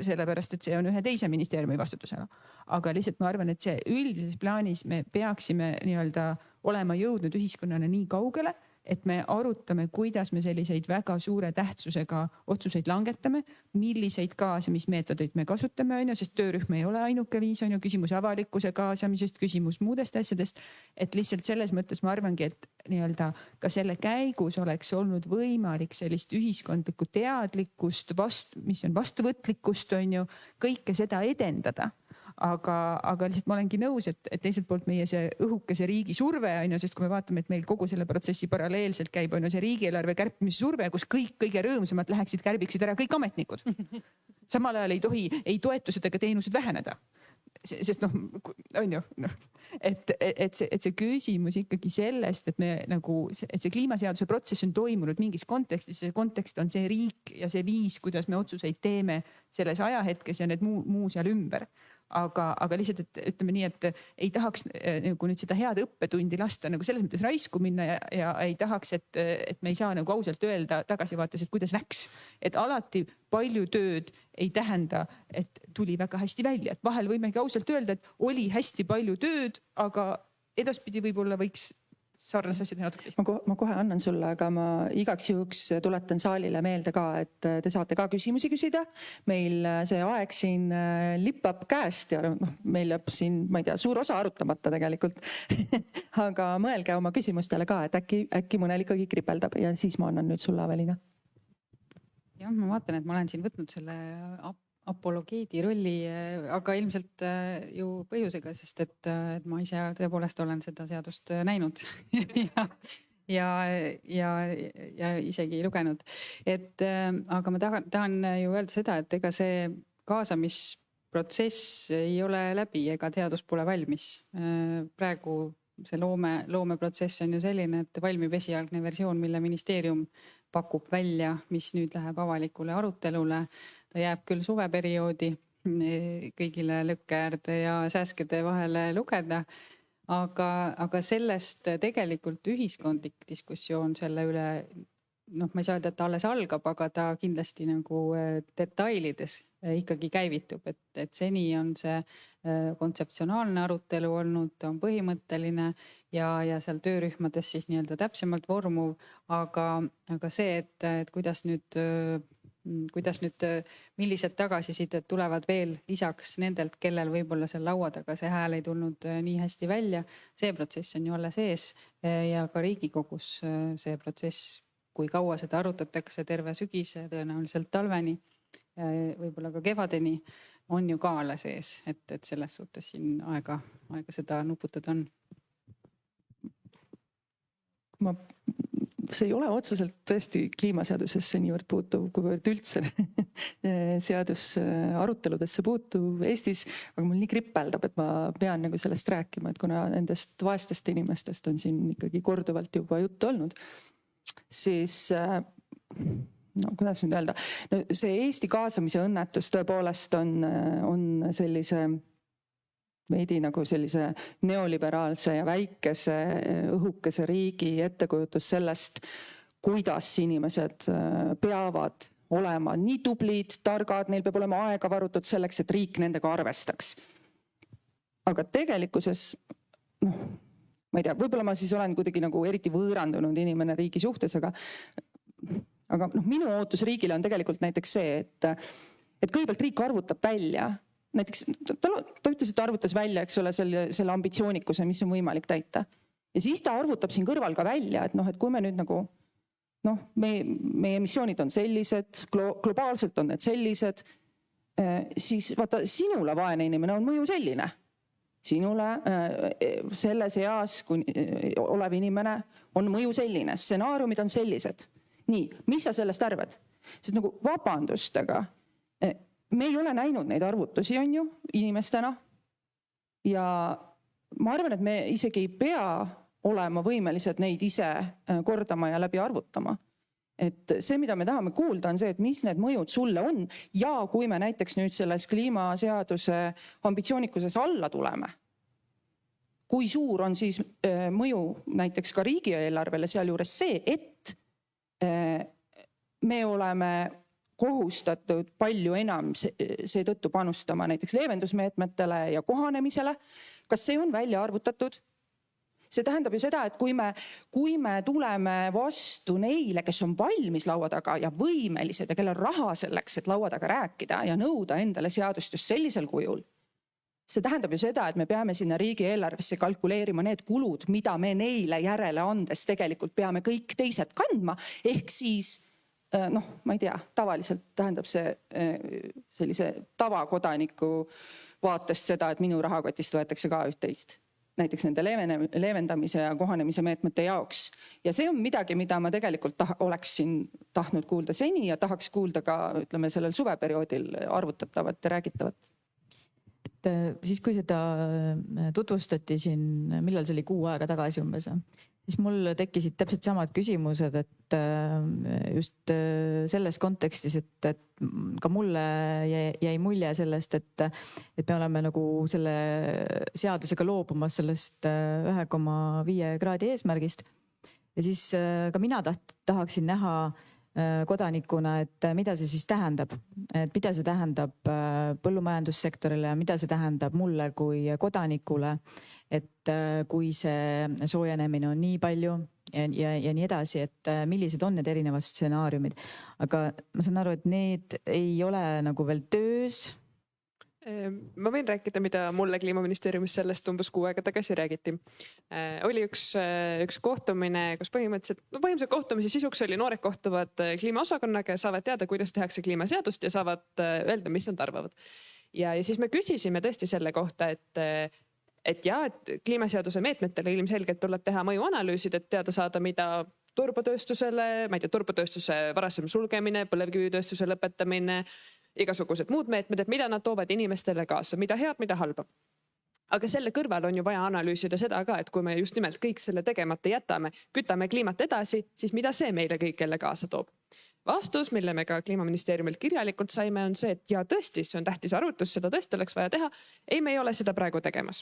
sellepärast, et see on ühe teise ministeeriumi vastutusala. Aga lihtsalt ma arvan, et see üldises plaanis me peaksime nii-öelda olema jõudnud ühiskonnana nii kaugele, et me arutame, kuidas me selliseid väga suure tähtsusega otsuseid langetame, milliseid kaasamismeetodeid me kasutame, on ju, sest töörühm ei ole ainuke viis, on ju, küsimus avalikkuse kaasamisest, küsimus muudest asjadest. Et lihtsalt selles mõttes ma arvangi, et nii-öelda ka selle käigus oleks olnud võimalik sellist ühiskondlikku teadlikkust, mis on vastuvõtlikkust, on ju, kõike seda edendada. Aga lihtsalt ma olengi nõus, et teiselt poolt meie see õhukese riigi surve on ju, sest kui me vaatame, et meil kogu selle protsessi paralleelselt käib on ju see riigieelarve kärpimise surve, kus kõik kõige rõõmsamad läheksid, kärbiksid ära kõik ametnikud. Samal ajal ei tohi ei toetused ega teenused väheneda. Sest on ju, et see küsimus ikkagi sellest, et me nagu, et see kliimaseaduse protsess on toimunud mingis kontekstis, see kontekst on see riik ja see viis, kuidas me otsuseid teeme selles ajahetkes ja need muu seal ümber. Aga lihtsalt, et ütleme nii, et ei tahaks nagu nüüd seda head õppetundi lasta nagu selles mõttes raisku minna ja ei tahaks, et me ei saa nagu ausalt öelda tagasivaates, et kuidas läks. Et alati palju tööd ei tähenda, et tuli väga hästi välja. Et vahel võimegi ausalt öelda, et oli hästi palju tööd, aga edaspidi võib-olla võiks sarnase asjad natuke lihtsalt. Ma kohe annan sulle, aga ma igaks juhuks tuletan saalile meelde ka, et te saate ka küsimusi küsida. Meil see aeg siin lippab käest ja meil jääb siin, ma ei tea, suur osa arutamata tegelikult. Aga mõelge oma küsimustele ka, et äkki mõnel ikkagi kripeldab ja siis ma annan nüüd sulle, Aveliina. Jah, ma vaatan, et ma olen siin võtnud selle apologeedi rolli, aga ilmselt ju põhjusega, sest et ma ise tõepoolest olen seda seadust näinud ja isegi lugenud. Aga ma tahan ju öelda seda, et ega see kaasamisprotsess ei ole läbi, ega teadus pole valmis. Praegu see loomeprotsess on ju selline, et valmib esialgne versioon, mille ministeerium pakub välja, mis nüüd läheb avalikule arutelule. Ta jääb küll suveperioodi kõigile lõkkeäärde ja sääskede vahele lugeda, aga sellest tegelikult ühiskondlik diskussioon selle üle, ma ei saa öelda, et ta alles algab, aga ta kindlasti nagu detailides ikkagi käivitub, et seni on see kontseptsionaalne arutelu olnud, ta on põhimõtteline ja seal töörühmades siis nii-öelda täpsemalt vormuv, aga see, et kuidas nüüd, millised tagasisidet tulevad veel lisaks nendelt, kellel võib-olla seal laua taga see hääl ei tulnud nii hästi välja. See protsess on ju alles ees ja ka Riigikogus see protsess, kui kaua seda arutatakse terve sügise, tõenäoliselt talveni, võib-olla ka kevadeni, on ju ka alles ees, et selles suhtes siin aega seda nuputada on. see ei ole otseselt tõesti kliimaseadusesse niivõrd puutuv, kuivõrd üldse seadus aruteludesse puutuv Eestis, aga mul nii kripeldab, et ma pean nagu sellest rääkima, et kuna nendest vaestest inimestest on siin ikkagi korduvalt juba juttu olnud, siis no kuidas nüüd öelda, no see Eesti kaasamise õnnetus tõepoolest on sellise veidi nagu sellise neoliberaalse ja väikese õhukese riigi ettekujutus sellest, kuidas inimesed peavad olema nii tublid, targad, neil peab olema aega varutud selleks, et riik nendega arvestaks. Aga tegelikkuses, noh, ma ei tea, võib-olla ma siis olen kuidagi nagu eriti võõrandunud inimene riigi suhtes, aga noh, minu ootus riigile on tegelikult näiteks see, et kõigepealt riik arvutab välja, näiteks ta ütles, et ta arvutas välja, eks ole, selle ambitsioonikuse, mis on võimalik täita. Ja siis ta arvutab siin kõrval ka välja, et noh, et kui me nüüd nagu, noh, meie emissioonid on sellised, globaalselt on need sellised, siis vaata, sinule vaene inimene on mõju selline. Sinule selles eas olev inimene on mõju selline, stsenaariumid on sellised. Nii, mis sa sellest arvad? Sest nagu vabandustega, me ei ole näinud neid arvutusi, on ju, inimestena. Ja ma arvan, et me isegi ei pea olema võimelised neid ise kordama ja läbi arvutama. Et see, mida me tahame kuulda, on see, et mis need mõjud sulle on. Ja kui me näiteks nüüd selles kliimaseaduse ambitsioonikuses alla tuleme, kui suur on siis mõju näiteks ka riigieelarvele sealjuures see, et me oleme kohustatud palju enam seetõttu panustama näiteks leevendusmeetmetele ja kohanemisele. Kas see on välja arvutatud? See tähendab ju seda, et kui me tuleme vastu neile, kes on valmis laua taga ja võimelised ja kellel raha selleks, et laua taga rääkida ja nõuda endale seadust just sellisel kujul, see tähendab ju seda, et me peame sinna riigieelarvesse kalkuleerima need kulud, mida me neile järele andes tegelikult peame kõik teised kandma, ehk siis noh, ma ei tea, tavaliselt tähendab see sellise tavakodaniku vaatest seda, et minu rahakotist võetakse ka üht-teist. Näiteks nende leevendamise ja kohanemise meetmete jaoks. Ja see on midagi, mida ma tegelikult oleksin tahtnud kuulda seni ja tahaks kuulda ka, ütleme, sellel suveperioodil arvutatavat ja räägitavat. Siis kui seda tutvustati siin, millal see oli 6 aega tagasi umbes, siis mul tekkisid täpselt samad küsimused, et just selles kontekstis, et ka mulle jäi mulje sellest, et me oleme nagu selle seadusega loobumas sellest 1,5 kraadi eesmärgist. Ja siis ka mina tahaksin näha kodanikuna, et mida see siis tähendab, et mida see tähendab põllumajandussektorile ja mida see tähendab mulle kui kodanikule, et kui see soojenemine on nii palju ja nii edasi, et millised on need erinevad stsenaariumid. Aga ma saan aru, et need ei ole nagu veel töös. Ma võin rääkida, mida mulle Kliimaministeeriumis sellest umbes 6 aega tagasi räägiti. Oli üks kohtumine, kus põhimõtteliselt kohtumise sisuks oli noored kohtuvad kliimaosakonnaga ja saavad teada, kuidas tehakse kliimaseadust ja saavad öelda, mis nad arvavad. Ja siis me küsisime tõesti selle kohta, et kliimaseaduse meetmetele ilmselgelt tuleb teha mõjuanalüüsid, et teada saada, mida turbotööstusele, ma ei tea, turbotööstuse varasem sulgemine, põlevkivitööstuse lõpetamine, igasugused muud meetmed, et mida nad toovad inimestele kaasa, mida head, mida halba. Aga selle kõrval on ju vaja analüüsida seda ka, et kui me just nimelt kõik selle tegemata jätame, kütame kliimat edasi, siis mida see meile kõigele kaasa toob? Vastus, mille me ka Kliimaministeeriumilt kirjalikult saime, on see, et tõesti, see on tähtis arvutus, seda tõesti oleks vaja teha. Ei, me ei ole seda praegu tegemas.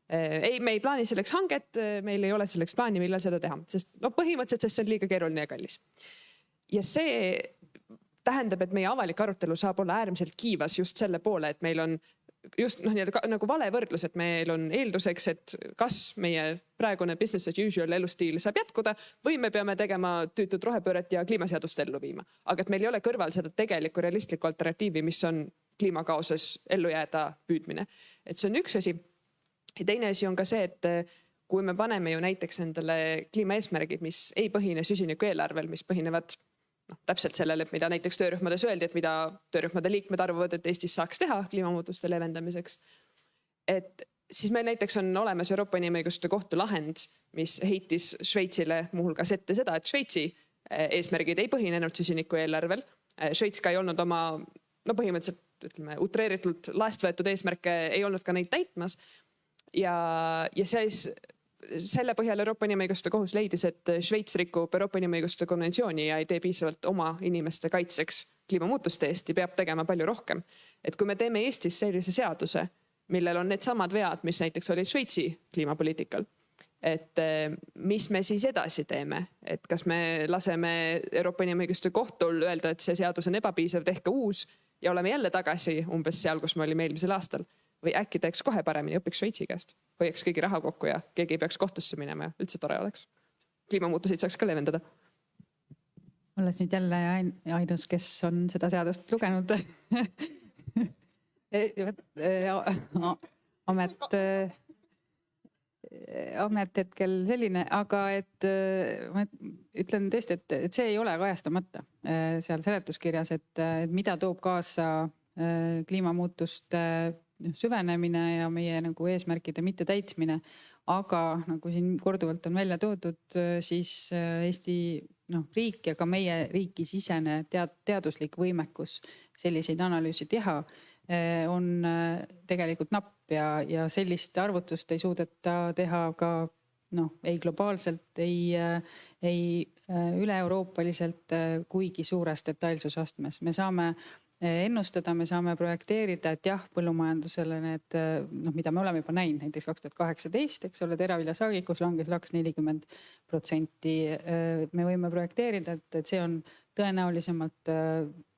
Ei, me ei plaani selleks hanget, meil ei ole selleks plaani, millal seda teha, sest põhimõtteliselt see on liiga keeruline ja kallis. Ja see tähendab, et meie avalik arutelu saab olla äärmiselt kiivas just selle poole, et meil on just nagu vale võrdlus, et meil on eelduseks, et kas meie praegune business as usual elustiil saab jätkuda või me peame tegema tüütud rohepööret ja kliimaseadust ellu viima. Aga et meil ei ole kõrval seda tegelikku realistlikku alternatiivi, mis on kliimakaoses ellu jääda püüdmine. Et see on üks asi. Ja teine asi on ka see, et kui me paneme ju näiteks endale kliimaeesmärgid, mis ei põhine süsiniku eelarvel, mis põhinevad täpselt sellele, et mida näiteks töörühmades öeldi, et mida töörühmade liikmed arvavad, et Eestis saaks teha kliimamuutuste leevendamiseks. Et siis meil näiteks on olemas Euroopa Inimõiguste Kohtu lahend, mis heitis Šveitsile muuhulgas ette seda, et Šveitsi eesmärgid ei põhinenud süsinikueelarvel. Šveits ka ei olnud oma, põhimõtteliselt ütleme, utreeritult laest võetud eesmärke ei olnud ka neid täitmas. Ja siis selle põhjal Euroopa Inimõiguste Kohus leidis, et Šveits rikub Euroopa Inimõiguste konventsiooni ja ei tee piisavalt oma inimeste kaitseks kliimamuutuste eest ja peab tegema palju rohkem. Et kui me teeme Eestis sellise seaduse, millel on need samad vead, mis näiteks olid Šveitsi kliimapoliitikal, et mis me siis edasi teeme, et kas me laseme Euroopa Inimõiguste Kohtul öelda, et see seadus on ebapiisav, tehke uus ja oleme jälle tagasi umbes seal, kus me olime eelmisel aastal, või äkki teeks kohe paremini, õpiks Šveitsi käest, hoiaks kõigi raha kokku ja keegi ei peaks kohtusse minema ja üldse tore oleks. Kliimamuutuseid saaks ka leevendada. Olles nüüd jälle ainus, kes on seda seadust lugenud. Amet hetkel selline, aga ma ütlen tõesti, et see ei ole kajastamata seal seletuskirjas, et mida toob kaasa kliimamuutuste süvenemine ja meie nagu eesmärkide mittetäitmine. Aga nagu siin korduvalt on välja toodud, siis Eesti riik ja ka meie riigi sisene teaduslik võimekus selliseid analüüsi teha on tegelikult napp ja sellist arvutust ei suudeta teha ka ei globaalselt, ei üle-euroopaliselt kuigi suures detailsusastmes. Me saame ennustada, me saame projekteerida, et jah, põllumajandusele need, mida me oleme juba näinud, näiteks 2018, eks ole, teraviljasaagikus langes laks 40%. Me võime projekteerida, et see on tõenäolisemalt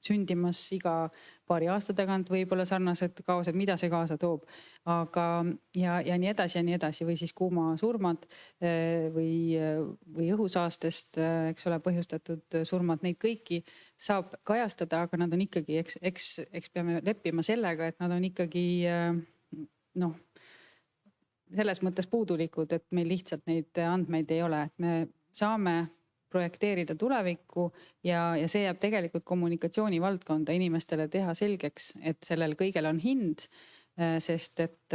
sündimas iga paari aasta tagant, võib-olla sarnased kaosed, mida see kaasa toob. Aga ja nii edasi või siis kuumasurmad või õhusaastest, eks ole, põhjustatud surmad, neid kõiki saab kajastada, aga nad on ikkagi, eks peame leppima sellega, et nad on ikkagi selles mõttes puudulikud, et meil lihtsalt neid andmeid ei ole. Me saame projekteerida tulevikku ja see jääb tegelikult kommunikatsiooni valdkonda inimestele teha selgeks, et sellel kõigel on hind, sest et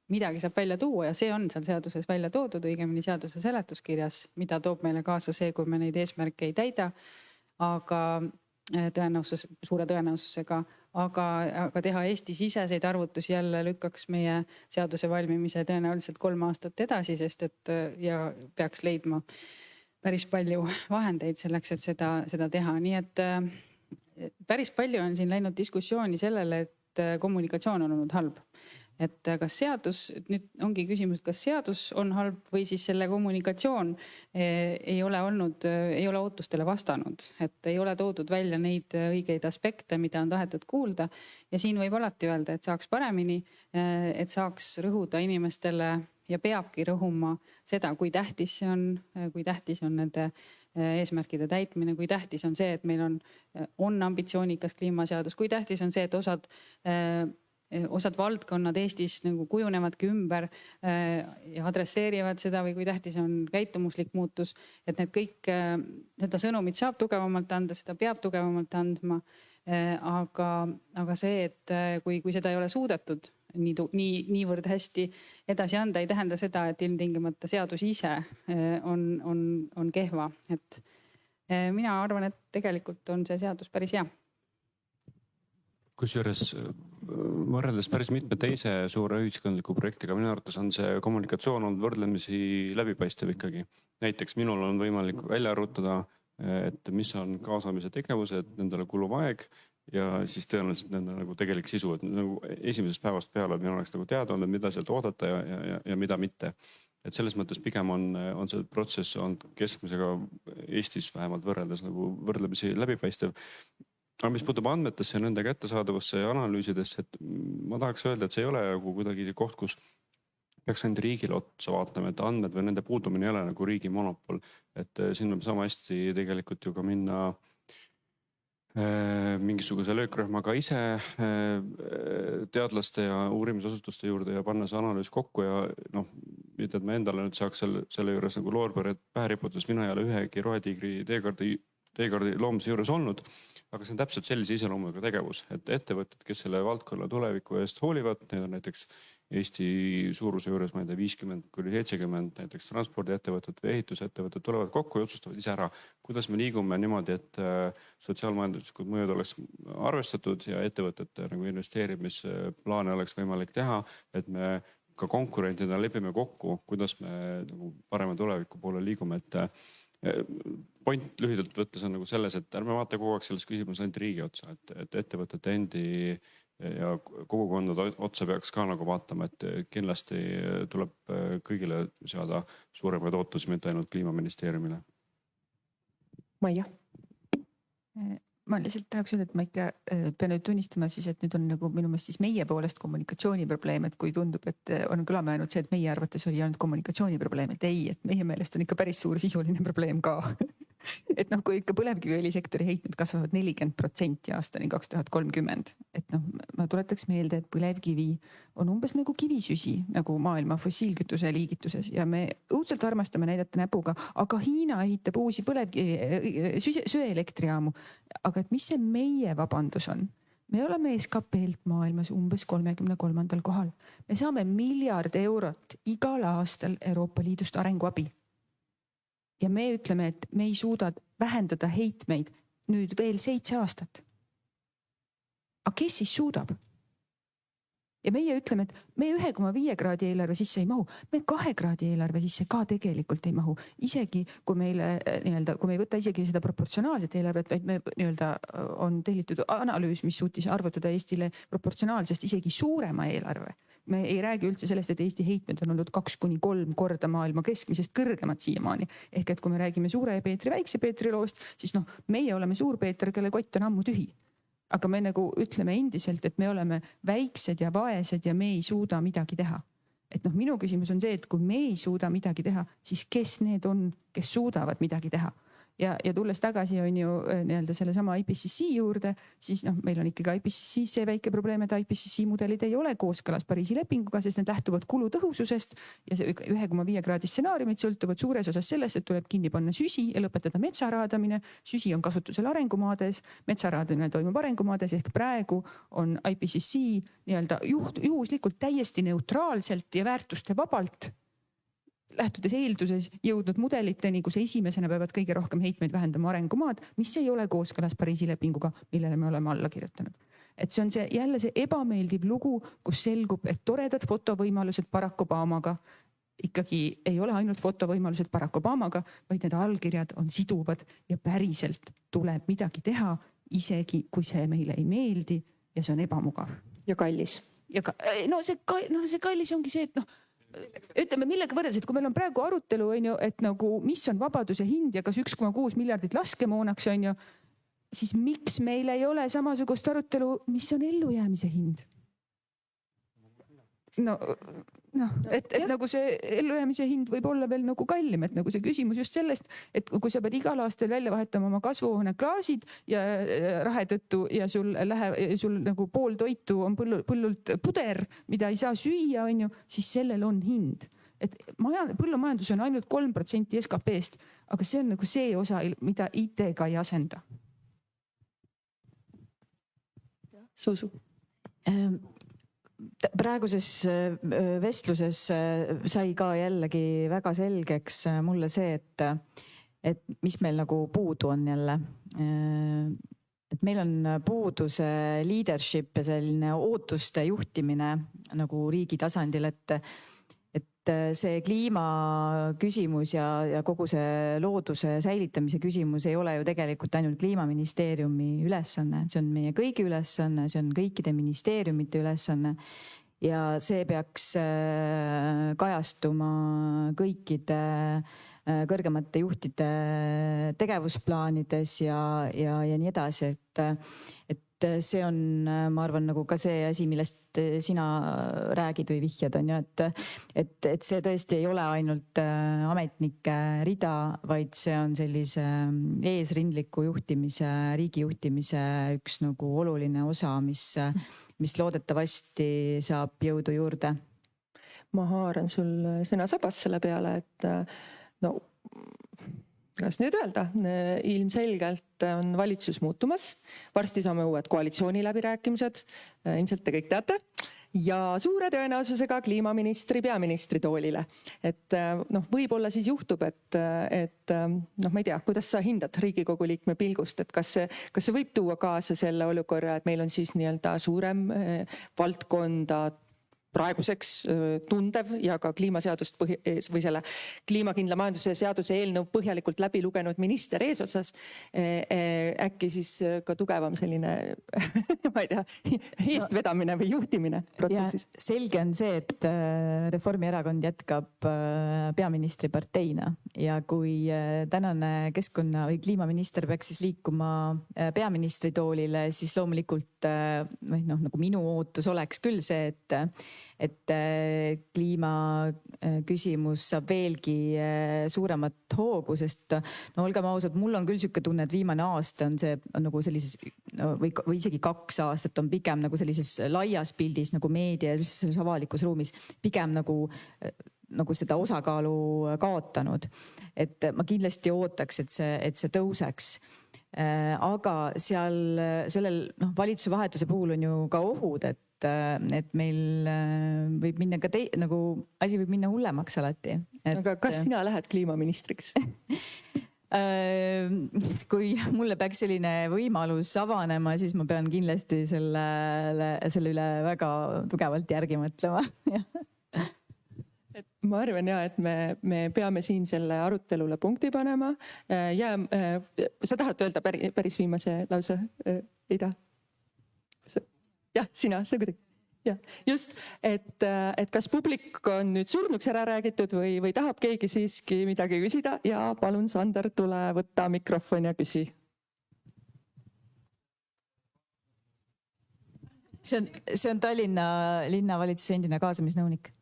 midagi saab välja tuua ja see on seal seaduses välja toodud, õigemini seaduse seletuskirjas, mida toob meile kaasa see, kui me neid eesmärke ei täida, aga suure tõenäosusega, aga teha Eesti-siseseid arvutusi jälle lükkaks meie seaduse valmimise tõenäoliselt 3 aastat edasi, sest et ja peaks leidma päris palju vahendeid selleks, et seda teha. Nii et päris palju on siin läinud diskussiooni sellele, et kommunikatsioon on olnud halb. Et kas seadus, nüüd ongi küsimus, kas seadus on halb või siis selle kommunikatsioon ei ole ootustele vastanud. Et ei ole toodud välja neid õigeid aspekte, mida on tahetud kuulda. Ja siin võib alati öelda, et saaks paremini, et saaks rõhuda inimestele ja peabki rõhuma seda, kui tähtis on nende eesmärkide täitmine, kui tähtis on see, et meil on ambitsioonikas kliimaseadus, kui tähtis on see, et osad valdkonnad Eestis nagu kujunevadki ümber ja adresseerivad seda või kui tähtis on käitumuslik muutus, et need kõik, seda sõnumit saab tugevamalt anda, seda peab tugevamalt andma. Aga see, et kui seda ei ole suudetud niivõrd hästi edasi anda, ei tähenda seda, et ilmtingimata seadus ise on kehva. Et mina arvan, et tegelikult on see seadus päris hea. Kusjuures võrreldes päris mitme teise suure ühiskondliku projektiga, minu arvates on see kommunikatsioon olnud võrdlemisi läbipaistev ikkagi. Näiteks minul on võimalik välja arvutada, et mis on kaasamise tegevused, nendele kuluv aeg ja siis tõenäoliselt nende nagu tegelik sisu, et nagu esimesest päevast peale minu oleks nagu teada olnud, mida sealt oodata ja mida mitte. Et selles mõttes pigem on see protsess on keskmisega Eestis vähemalt võrreldes nagu võrdlemisi läbipaistev. Aga mis puutub andmetesse ja nende kättesaadavusse ja analüüsidesse, et ma tahaks öelda, et see ei ole nagu kuidagi koht, kus peaks ainult riigile otsa vaatama, et andmed või nende puudumine ei ole nagu riigi monopol. Et siin on sama hästi tegelikult ju ka minna mingisuguse löökrühmaga ise teadlaste ja uurimisasutuste juurde ja panna see analüüs kokku ja mitte, et ma endale nüüd saaks selle juures nagu loorbered pähe riputada, mina ei ole ühegi rohetiigri teekaardi teekaardi loomise juures olnud. Aga see on täpselt sellise iseloomuga tegevus, et ettevõtted, kes selle valdkonna tuleviku eest hoolivad, need on näiteks Eesti suuruse juures, ma ei tea, 50-70 näiteks transpordiettevõtted või ehitusettevõtted tulevad kokku ja otsustavad ise ära, kuidas me liigume niimoodi, et sotsiaalmajanduslikud mõjud oleks arvestatud ja ettevõtete nagu investeerimisplaane oleks võimalik teha, et me ka konkurentidena lepime kokku, kuidas me nagu parema tuleviku poole liigume, et point lühidalt võttes on nagu selles, et ärme vaata kogu aeg selles küsimuses ainult riigi otsa, et ettevõtete endi ja kogukondade otsa peaks ka nagu vaatama, et kindlasti tuleb kõigile seada suuremaid ootusi, mitte ainult Kliimaministeeriumile. Maia. Ma lihtsalt tahaks öelda, et ma ikka pean nüüd tunnistama siis, et nüüd on nagu minu meelest siis meie poolest kommunikatsiooniprobleem, et kui tundub, et on kõlama jäänud see, et meie arvates oli ainult kommunikatsiooniprobleem, et ei, et meie meelest on ikka päris suur sisuline probleem ka. Et noh, kui ikka põlevkiviõlisektori heitmed kasvavad 40% aastani 2030, et noh, ma tuletaks meelde, et põlevkivi on umbes nagu kivisüsi, nagu maailma fossiilkütuse liigituses ja me õudselt armastame näidata näpuga, aga Hiina ehitab uusi söeelektrijaamu. Aga et mis see meie vabandus on? Me oleme SKP-lt maailmas umbes 33. kohal. Me saame 1 miljard eurot igal aastal Euroopa Liidust arenguabi. Ja me ütleme, et me ei suuda vähendada heitmeid nüüd veel 7 aastat. Aga kes siis suudab? Ja meie ütleme, et me 1,5 kraadi eelarve sisse ei mahu, me 2 kraadi eelarve sisse ka tegelikult ei mahu. Isegi kui meile kui me ei võta isegi seda proportsionaalset eelarvet, vaid me on tellitud analüüs, mis suutis arvutada Eestile proportsionaalsest isegi suurema eelarve. Me ei räägi üldse sellest, et Eesti heitmed on olnud 2-3 korda maailma keskmisest kõrgemad siiamaani. Ehk et kui me räägime suure Peetri, väikse Peetri loost, siis noh, meie oleme suur Peeter, kelle kott on ammu tühi. Aga me nagu ütleme endiselt, et me oleme väiksed ja vaesed ja me ei suuda midagi teha. Et noh, minu küsimus on see, et kui me ei suuda midagi teha, siis kes need on, kes suudavad midagi teha? Ja tulles tagasi on ju selle sama IPCC juurde, siis noh, meil on ikkagi IPCC see väike probleem, et IPCC mudelid ei ole kooskõlas Pariisi lepinguga, sest need lähtuvad kulutõhususest ja see 1,5 kraadi stsenaariumid sõltuvad suures osas sellest, et tuleb kinni panna süsi ja lõpetada metsaraadamine. Süsi on kasutusel arengumaades, metsaraadamine toimub arengumaades ehk praegu on IPCC juhuslikult täiesti neutraalselt ja väärtuste vabalt lähtudes eelduses jõudnud mudeliteni, kus esimesena peavad kõige rohkem heitmeid vähendama arengumaad, mis ei ole kooskõlas Pariisi lepinguga, millele me oleme alla kirjutanud. Et see on jälle see ebameeldiv lugu, kus selgub, et toredad fotovõimalused Barack Obamaga ikkagi ei ole ainult fotovõimalused Barack Obamaga, vaid need allkirjad on siduvad ja päriselt tuleb midagi teha, isegi kui see meile ei meeldi ja see on ebamugav. Ja kallis. Ja see kallis ongi see, et noh, ütleme millega võrreldes, et kui meil on praegu arutelu, et nagu mis on vabaduse hind ja kas 1,6 miljardit laskemoonaks, siis miks meil ei ole samasugust arutelu, mis on ellujäämise hind? Et nagu see ellujäämise hind võib olla veel nagu kallim, et nagu see küsimus just sellest, et kui sa pead igal aastal välja vahetama oma kasvuhooneklaasid ja rahe tõttu ja sul nagu pool toitu on põllult puder, mida ei saa süüa, siis sellel on hind. Et põllumajandus on ainult 3% SKP-st, aga see on nagu see osa, mida IT-ga ei asenda. Suusu. Praeguses vestluses sai ka jällegi väga selgeks mulle see, et mis meil nagu puudu on jälle. Et meil on puudu see leadership ja selline ootuste juhtimine nagu riigi tasandil, et see kliimaküsimus ja kogu see looduse säilitamise küsimus ei ole ju tegelikult ainult Kliimaministeeriumi ülesanne, see on meie kõigi ülesanne, see on kõikide ministeeriumite ülesanne ja see peaks kajastuma kõikide kõrgemate juhtide tegevusplaanides ja nii edasi, et see on, ma arvan, nagu ka see asi, millest sina räägid või vihjad, on ju, et see tõesti ei ole ainult ametnike rida, vaid see on sellise eesrindliku juhtimise, riigi juhtimise üks nagu oluline osa, mis loodetavasti saab jõudu juurde. Ma haaran sul sõna sabas selle peale, et no Kas nüüd öelda, ilmselgelt on valitsus muutumas, varsti saame uued koalitsiooniläbirääkimised, ilmselt te kõik teate, ja suure tõenäosusega kliimaministri peaministri toolile. Et võib-olla siis juhtub, et ma ei tea, kuidas sa hindad Riigikogu liikme pilgust, et kas see võib tuua kaasa selle olukorra, et meil on siis nii-öelda suurem valdkonda praeguseks tundev ja ka kliimaseadust või selle kliimakindla majanduse seaduse eelnõu põhjalikult läbi lugenud minister eesotsas. Äkki siis ka tugevam selline, ma ei tea, eestvedamine või juhtimine protsessis. Selge on see, et Reformierakond jätkab peaministri parteina ja kui tänane keskkonna- või kliimaminister peaks siis liikuma peaministri toolile, siis loomulikult nagu minu ootus oleks küll see, et kliimaküsimus saab veelgi suuremat hoogu, sest olgem ausad, mul on küll sihuke tunne, et viimane aasta on see nagu sellises või isegi 2 aastat on pigem nagu sellises laias pildis nagu meedia ja selles avalikus ruumis pigem nagu seda osakaalu kaotanud. Et ma kindlasti ootaks, et see tõuseks. Aga sellel valitsuse vahetuse puhul on ju ka ohud, et meil võib minna ka asi võib minna hullemaks alati. Aga kas sina lähed kliimaministriks? Kui mulle peaks selline võimalus avanema, siis ma pean kindlasti selle üle väga tugevalt järgi mõtlema. Ma arvan et me peame siin selle arutelule punkti panema. Sa tahad öelda päris viimase lause, Ida? Jah, sina, see kuidagi. Ja, just, et kas publik on nüüd surnuks ära räägitud või tahab keegi siiski midagi küsida ja palun, Sander, tule võtta mikrofon ja küsi. See on Tallinna linnavalitsuse endine kaasamisnõunik.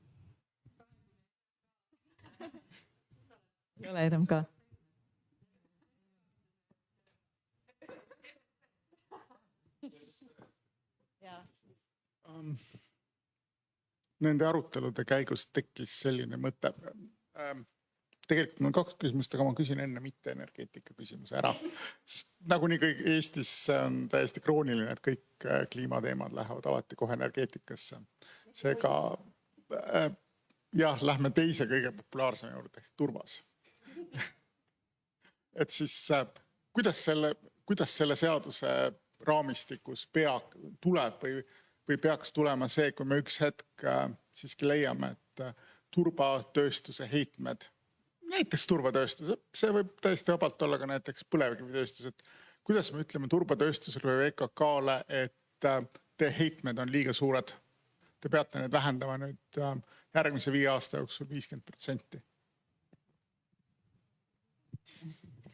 Ei ole enam ka. Nende arutelude käigus tekkis selline mõte. Tegelikult mul on 2 küsimust, aga ma küsin enne mitte energeetika küsimuse ära. Sest nagunii kõik Eestis on täiesti krooniline, et kõik kliimateemad lähevad alati kohe energeetikasse. Seega lähme teise kõige populaarsema juurde, turvas. Et siis kuidas selle seaduse raamistikus tuleb või peaks tulema see, kui me üks hetk siiski leiame, et turbatööstuse heitmed, näiteks turbatööstus, see võib täiesti vabalt olla ka näiteks põlevkivitööstus, et kuidas me ütleme turbatööstusele või VKK-le, et te heitmed on liiga suured. Te peate need vähendama nüüd järgmise 5 aasta jooksul 50%.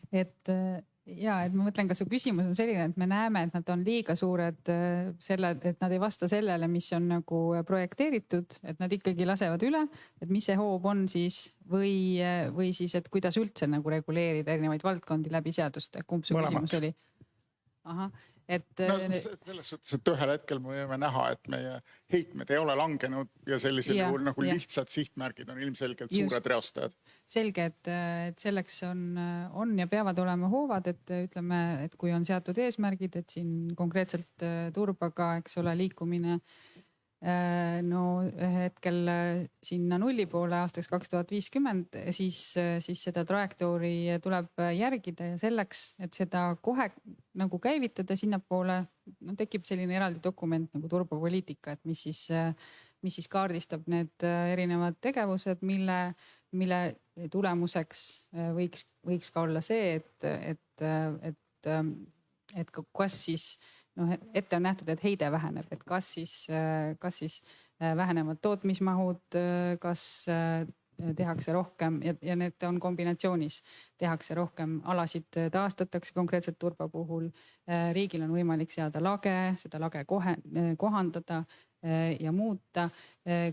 Et ma mõtlen, kas su küsimus on selline, et me näeme, et nad on liiga suured et nad ei vasta sellele, mis on nagu projekteeritud, et nad ikkagi lasevad üle, et mis see hoob on siis või siis, et kuidas üldse nagu reguleerida erinevaid valdkondi läbi seaduste, kumb su küsimus oli? Selles suhtes, et ühel hetkel me võime näha, et meie heitmed ei ole langenud ja sellisel juhul nagu lihtsad sihtmärgid on ilmselgelt suured reostajad. Selge, et selleks on ja peavad olema hoovad, et ütleme, et kui on seatud eesmärgid, et siin konkreetselt turbaga, eks ole, liikumine hetkel sinna nulli poole aastaks 2050, siis seda trajektoori tuleb järgida ja selleks, et seda kohe nagu käivitada sinnapoole, tekib selline eraldi dokument nagu turbapoliitika, et mis siis kaardistab need erinevad tegevused, mille tulemuseks võiks ka olla see, et kas siis ette on nähtud, et heide väheneb, et kas siis vähenevad tootmismahud, kas tehakse rohkem ja need on kombinatsioonis, tehakse rohkem alasid, taastatakse konkreetselt turba puhul. Riigil on võimalik seada lage, seda lage kohandada ja muuta,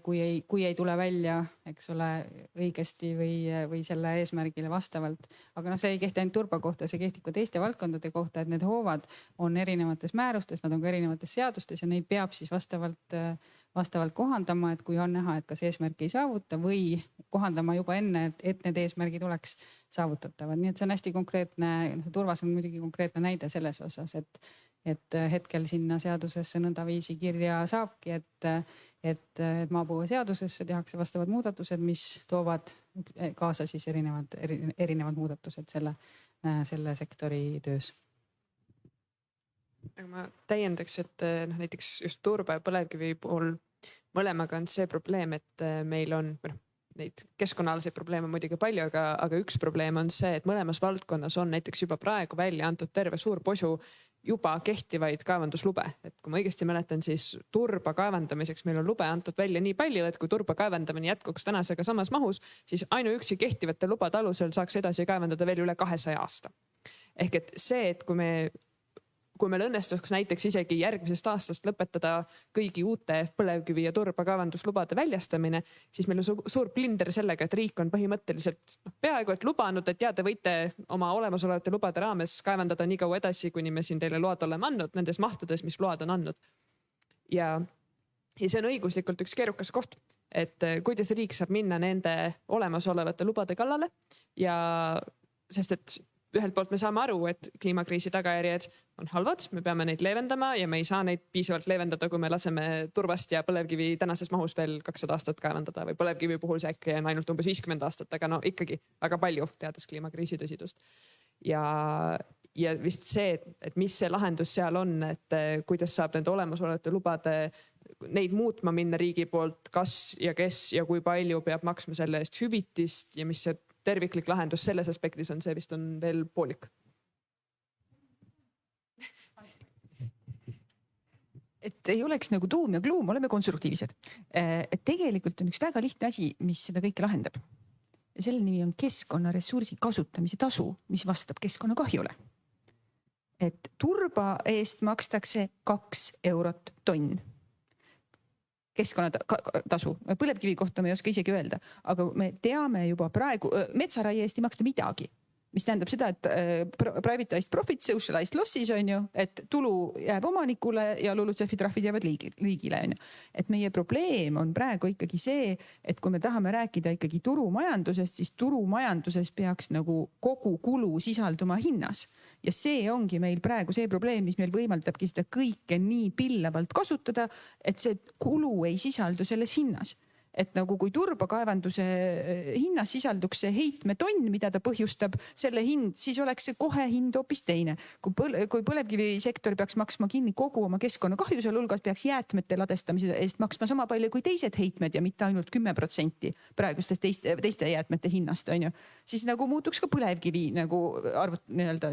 kui ei tule välja, eks ole, õigesti või selle eesmärgile vastavalt. Aga see ei kehti ainult turba kohta, see kehtib ka teiste valdkondade kohta, et need hoovad on erinevates määrustes, nad on ka erinevates seadustes ja neid peab siis vastavalt vastavalt kohandama, et kui on näha, et kas eesmärki ei saavuta või kohandama juba enne, et need eesmärgid oleks saavutatavad. Nii et see on hästi konkreetne, turvas on muidugi konkreetne näide selles osas, et hetkel sinna seadusesse nõndaviisi kirja saabki, et maapõueseadusesse tehakse vastavad muudatused, mis toovad kaasa siis erinevad muudatused selle sektori töös. Aga ma täiendaks, et näiteks just turba ja põlevkivi puhul mõlemaga on see probleem, et meil on neid keskkonnaalaseid probleeme muidugi palju, aga üks probleem on see, et mõlemas valdkonnas on näiteks juba praegu välja antud terve suur posu juba kehtivaid kaevanduslube. Et kui ma õigesti mäletan, siis turba kaevandamiseks meil on lube antud välja nii palju, et kui turba kaevandamine jätkuks tänasega samas mahus, siis ainuüksi kehtivate lubade alusel saaks edasi kaevandada veel üle 200 aasta. Ehk et see, et kui meil õnnestuks näiteks isegi järgmisest aastast lõpetada kõigi uute põlevkivi ja turba kaevanduslubade väljastamine, siis meil on suur blinder sellega, et riik on põhimõtteliselt peaaegu et lubanud, et te võite oma olemasolevate lubade raames kaevandada nii kaua edasi, kuni me siin teile load oleme andnud nendes mahtudes, mis load on andnud. Ja see on õiguslikult üks keerukas koht, et kuidas riik saab minna nende olemasolevate lubade kallale ja sest et ühelt poolt me saame aru, et kliimakriisi tagajärjed on halvad, me peame neid leevendama ja me ei saa neid piisavalt leevendada, kui me laseme turvast ja põlevkivi tänases mahus veel 200 aastat kaevandada või põlevkivi puhul see äkki on ainult umbes 50 aastat, aga no ikkagi väga palju teades kliimakriisi tõsidust. Ja vist see, et mis see lahendus seal on, et kuidas saab nende olemasolevate lubade neid muutma minna riigi poolt, kas ja kes ja kui palju peab maksma selle eest hüvitist ja mis see terviklik lahendus selles aspektis on, see vist on veel poolik. Et ei oleks nagu tuum ja kluum, oleme konstruktiivsed. Et tegelikult on üks väga lihtne asi, mis seda kõike lahendab. Ja selle nimi on keskkonnaressursi kasutamise tasu, mis vastab keskkonnakahjule. Et turba eest makstakse 2 eurot tonn. Keskkonnatasu. Põlevkivi kohta me ei oska isegi öelda, aga me teame juba praegu, metsaraie eest ei maksta midagi, mis tähendab seda, et privatized profit, socialized losses on ju, et tulu jääb omanikule ja LULUCF-i trahvid jäävad liigile on ju. Et meie probleem on praegu ikkagi see, et kui me tahame rääkida ikkagi turumajandusest, siis turumajanduses peaks nagu kogu kulu sisalduma hinnas. Ja see ongi meil praegu see probleem, mis meil võimaldabki seda kõike nii pillavalt kasutada, et see kulu ei sisaldu selles hinnas. Et nagu kui turbakaevanduse hinnas sisalduks see heitmetonn, mida ta põhjustab, selle hind, siis oleks see kohe hind hoopis teine. Kui põlevkivisektor peaks maksma kinni kogu oma keskkonnakahju, seal hulgas peaks jäätmete ladestamise eest maksma sama palju kui teised heitmed ja mitte ainult 10% praegustest teiste jäätmete hinnast on ju. Siis nagu muutuks ka põlevkivi nagu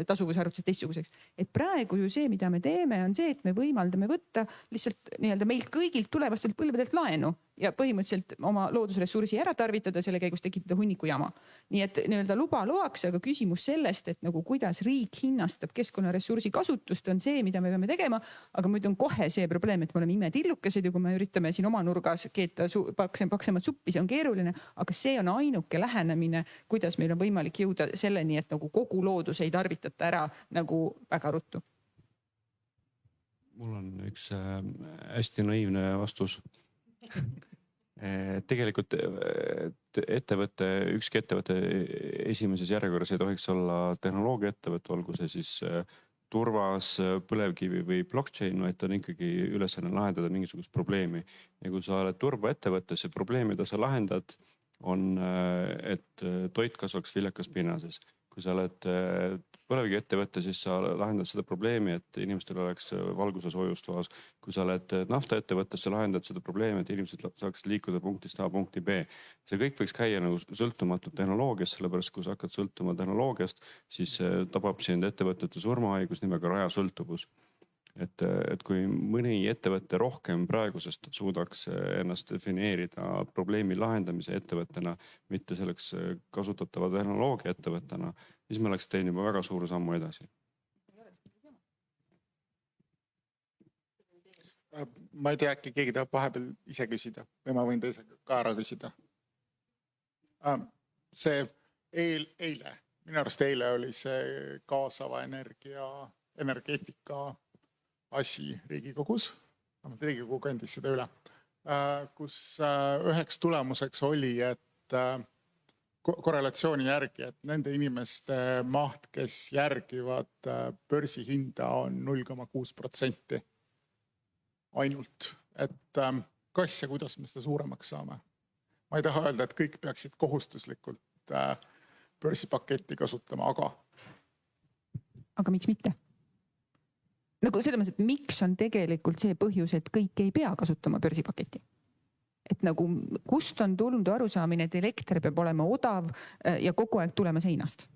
tasuvusarvutused teistsuguseks. Et praegu ju see, mida me teeme, on see, et me võimaldame võtta lihtsalt meilt kõigilt tulevastelt põlvedelt laenu ja põhimõtteliselt oma loodusressursi ära tarvitada, selle käigus tekitada hunniku jama. Nii et luba loaks, aga küsimus sellest, et nagu kuidas riik hinnastab keskkonnaressursi kasutust, on see, mida me peame tegema. Aga muidu on kohe see probleem, et me oleme imetillukesed ja kui me üritame siin oma nurgas keeta paksemat suppi, see on keeruline. Aga see on ainuke lähenemine, kuidas meil on võimalik jõuda selleni, et nagu kogu loodus ei tarvitata ära nagu väga ruttu. Mul on üks hästi naiivne vastus. Tegelikult ükski ettevõte esimeses järjekorras ei tohiks olla tehnoloogia ettevõte, olgu see siis turvas, põlevkivi või blockchain, et on ikkagi ülesanne lahendada mingisugust probleemi. Ja kui sa oled turvaettevõte, see probleem, mida sa lahendad, on, et toit kasvaks viljakas pinnases. Kui sa oled põlevkivi ettevõte, siis sa lahendad seda probleemi, et inimestel oleks valguse soojust toas. Kui sa oled nafta ettevõttes, sa lahendad seda probleemi, et inimesed saaks liikuda punktist A punkti B. See kõik võiks käia nagu sõltumatult tehnoloogiast, sellepärast kui sa hakkad sõltuma tehnoloogiast, siis tabab sind ettevõtete surmahaigus nimega rajasõltuvus. Et kui mõni ettevõte rohkem praegusest suudaks ennast defineerida probleemi lahendamise ettevõttena, mitte selleks kasutatava tehnoloogia ettevõttena, siis me oleks teinud juba väga suure sammu edasi. Ma ei tea, äkki keegi tahab vahepeal ise küsida või ma võin teise ka ära küsida. See eile, minu arust eile oli see kaasava energeetika asi Riigikogus, Riigikogu kandis seda üle. kus üheks tulemuseks oli, et korrelatsiooni järgi, et nende inimeste maht, kes järgivad börsihinda on 0,6% ainult. Et kas ja kuidas me seda suuremaks saame? Ma ei taha öelda, et kõik peaksid kohustuslikult börsipaketti kasutama, aga miks mitte? Nagu selles mõttes, et miks on tegelikult see põhjus, et kõik ei pea kasutama börsipaketti? Et nagu kust on tulnud arusaamine, et elekter peab olema odav ja kogu aeg tulema seinast?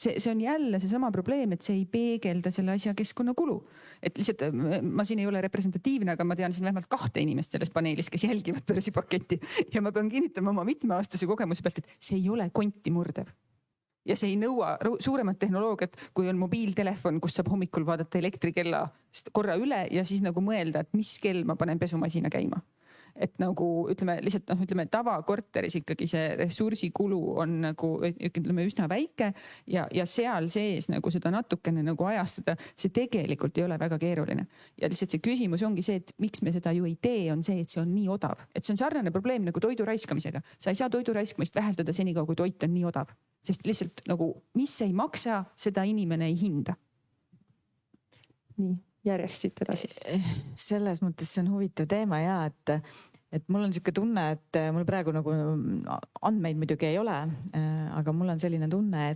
See on jälle seesama probleem, et see ei peegelda selle asja keskkonnakulu. Et lihtsalt ma siin ei ole representatiivne, aga ma tean siin vähemalt 2 inimest selles paneelis, kes jälgivad börsipaketti ja ma pean kinnitama oma mitmeaastase kogemuse pealt, et see ei ole konti murdev. Ja see ei nõua suuremat tehnoloogiat, kui on mobiiltelefon, kus saab hommikul vaadata elektrikella korra üle ja siis nagu mõelda, et mis kell ma panen pesumasina käima. Et nagu ütleme tavakorteris ikkagi see ressursikulu on nagu üsna väike ja seal sees nagu seda natukene nagu ajastada, see tegelikult ei ole väga keeruline. Ja lihtsalt see küsimus ongi see, et miks me seda ju ei tee, on see, et see on nii odav. Et see on sarnane probleem nagu toidu raiskamisega. Sa ei saa toidu raiskamist väheldada senikaua, kui toit on nii odav. Sest lihtsalt nagu, mis ei maksa, seda inimene ei hinda. Nii, järjest siit edasi. Selles mõttes see on huvitav teema ja, et mul on niisugune tunne, et mul praegu nagu andmeid muidugi ei ole, aga mul on selline tunne,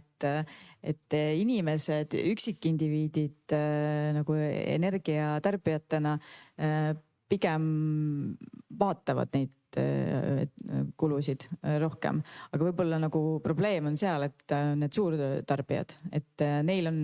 et inimesed, üksikindiviidid nagu energiatarbijatena pigem vaatavad neid kulusid rohkem, aga võib-olla nagu probleem on seal, et need suurtarbijad, et neil on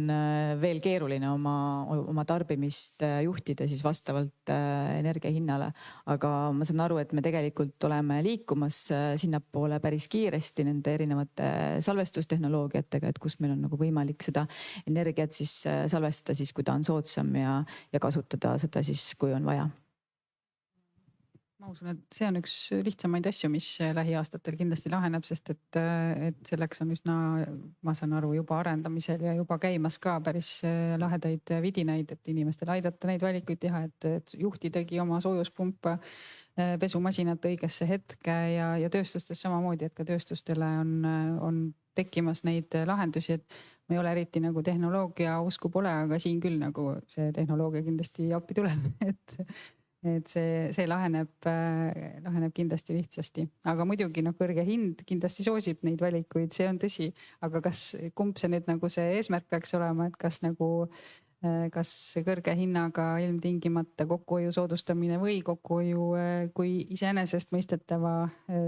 veel keeruline oma tarbimist juhtida siis vastavalt energiahinnale, aga ma saan aru, et me tegelikult oleme liikumas sinnapoole päris kiiresti nende erinevate salvestustehnoloogiatega, et kus meil on nagu võimalik seda energiat siis salvestada siis, kui ta on soodsam ja kasutada seda siis, kui on vaja. Ma usun, et see on üks lihtsamaid asju, mis lähiaastatel kindlasti laheneb, sest et selleks on üsna, ma saan aru, juba arendamisel ja juba käimas ka päris lahedaid vidinaid, et inimestel aidata neid valikuid teha, et juhtidagi oma soojuspumpa pesumasinat õigesse hetke ja tööstustes samamoodi, et ka tööstustele on tekkimas neid lahendusi, et ma ei ole eriti nagu tehnoloogia usku pole, aga siin küll nagu see tehnoloogia kindlasti appi tuleb, et see laheneb kindlasti lihtsasti, aga muidugi kõrge hind kindlasti soosib neid valikuid, see on tõsi, aga kumb see nüüd nagu see eesmärk peaks olema, et kas kõrge hinnaga ilmtingimata kokkuhoiu soodustamine või kokkuhoiu kui iseenesestmõistetava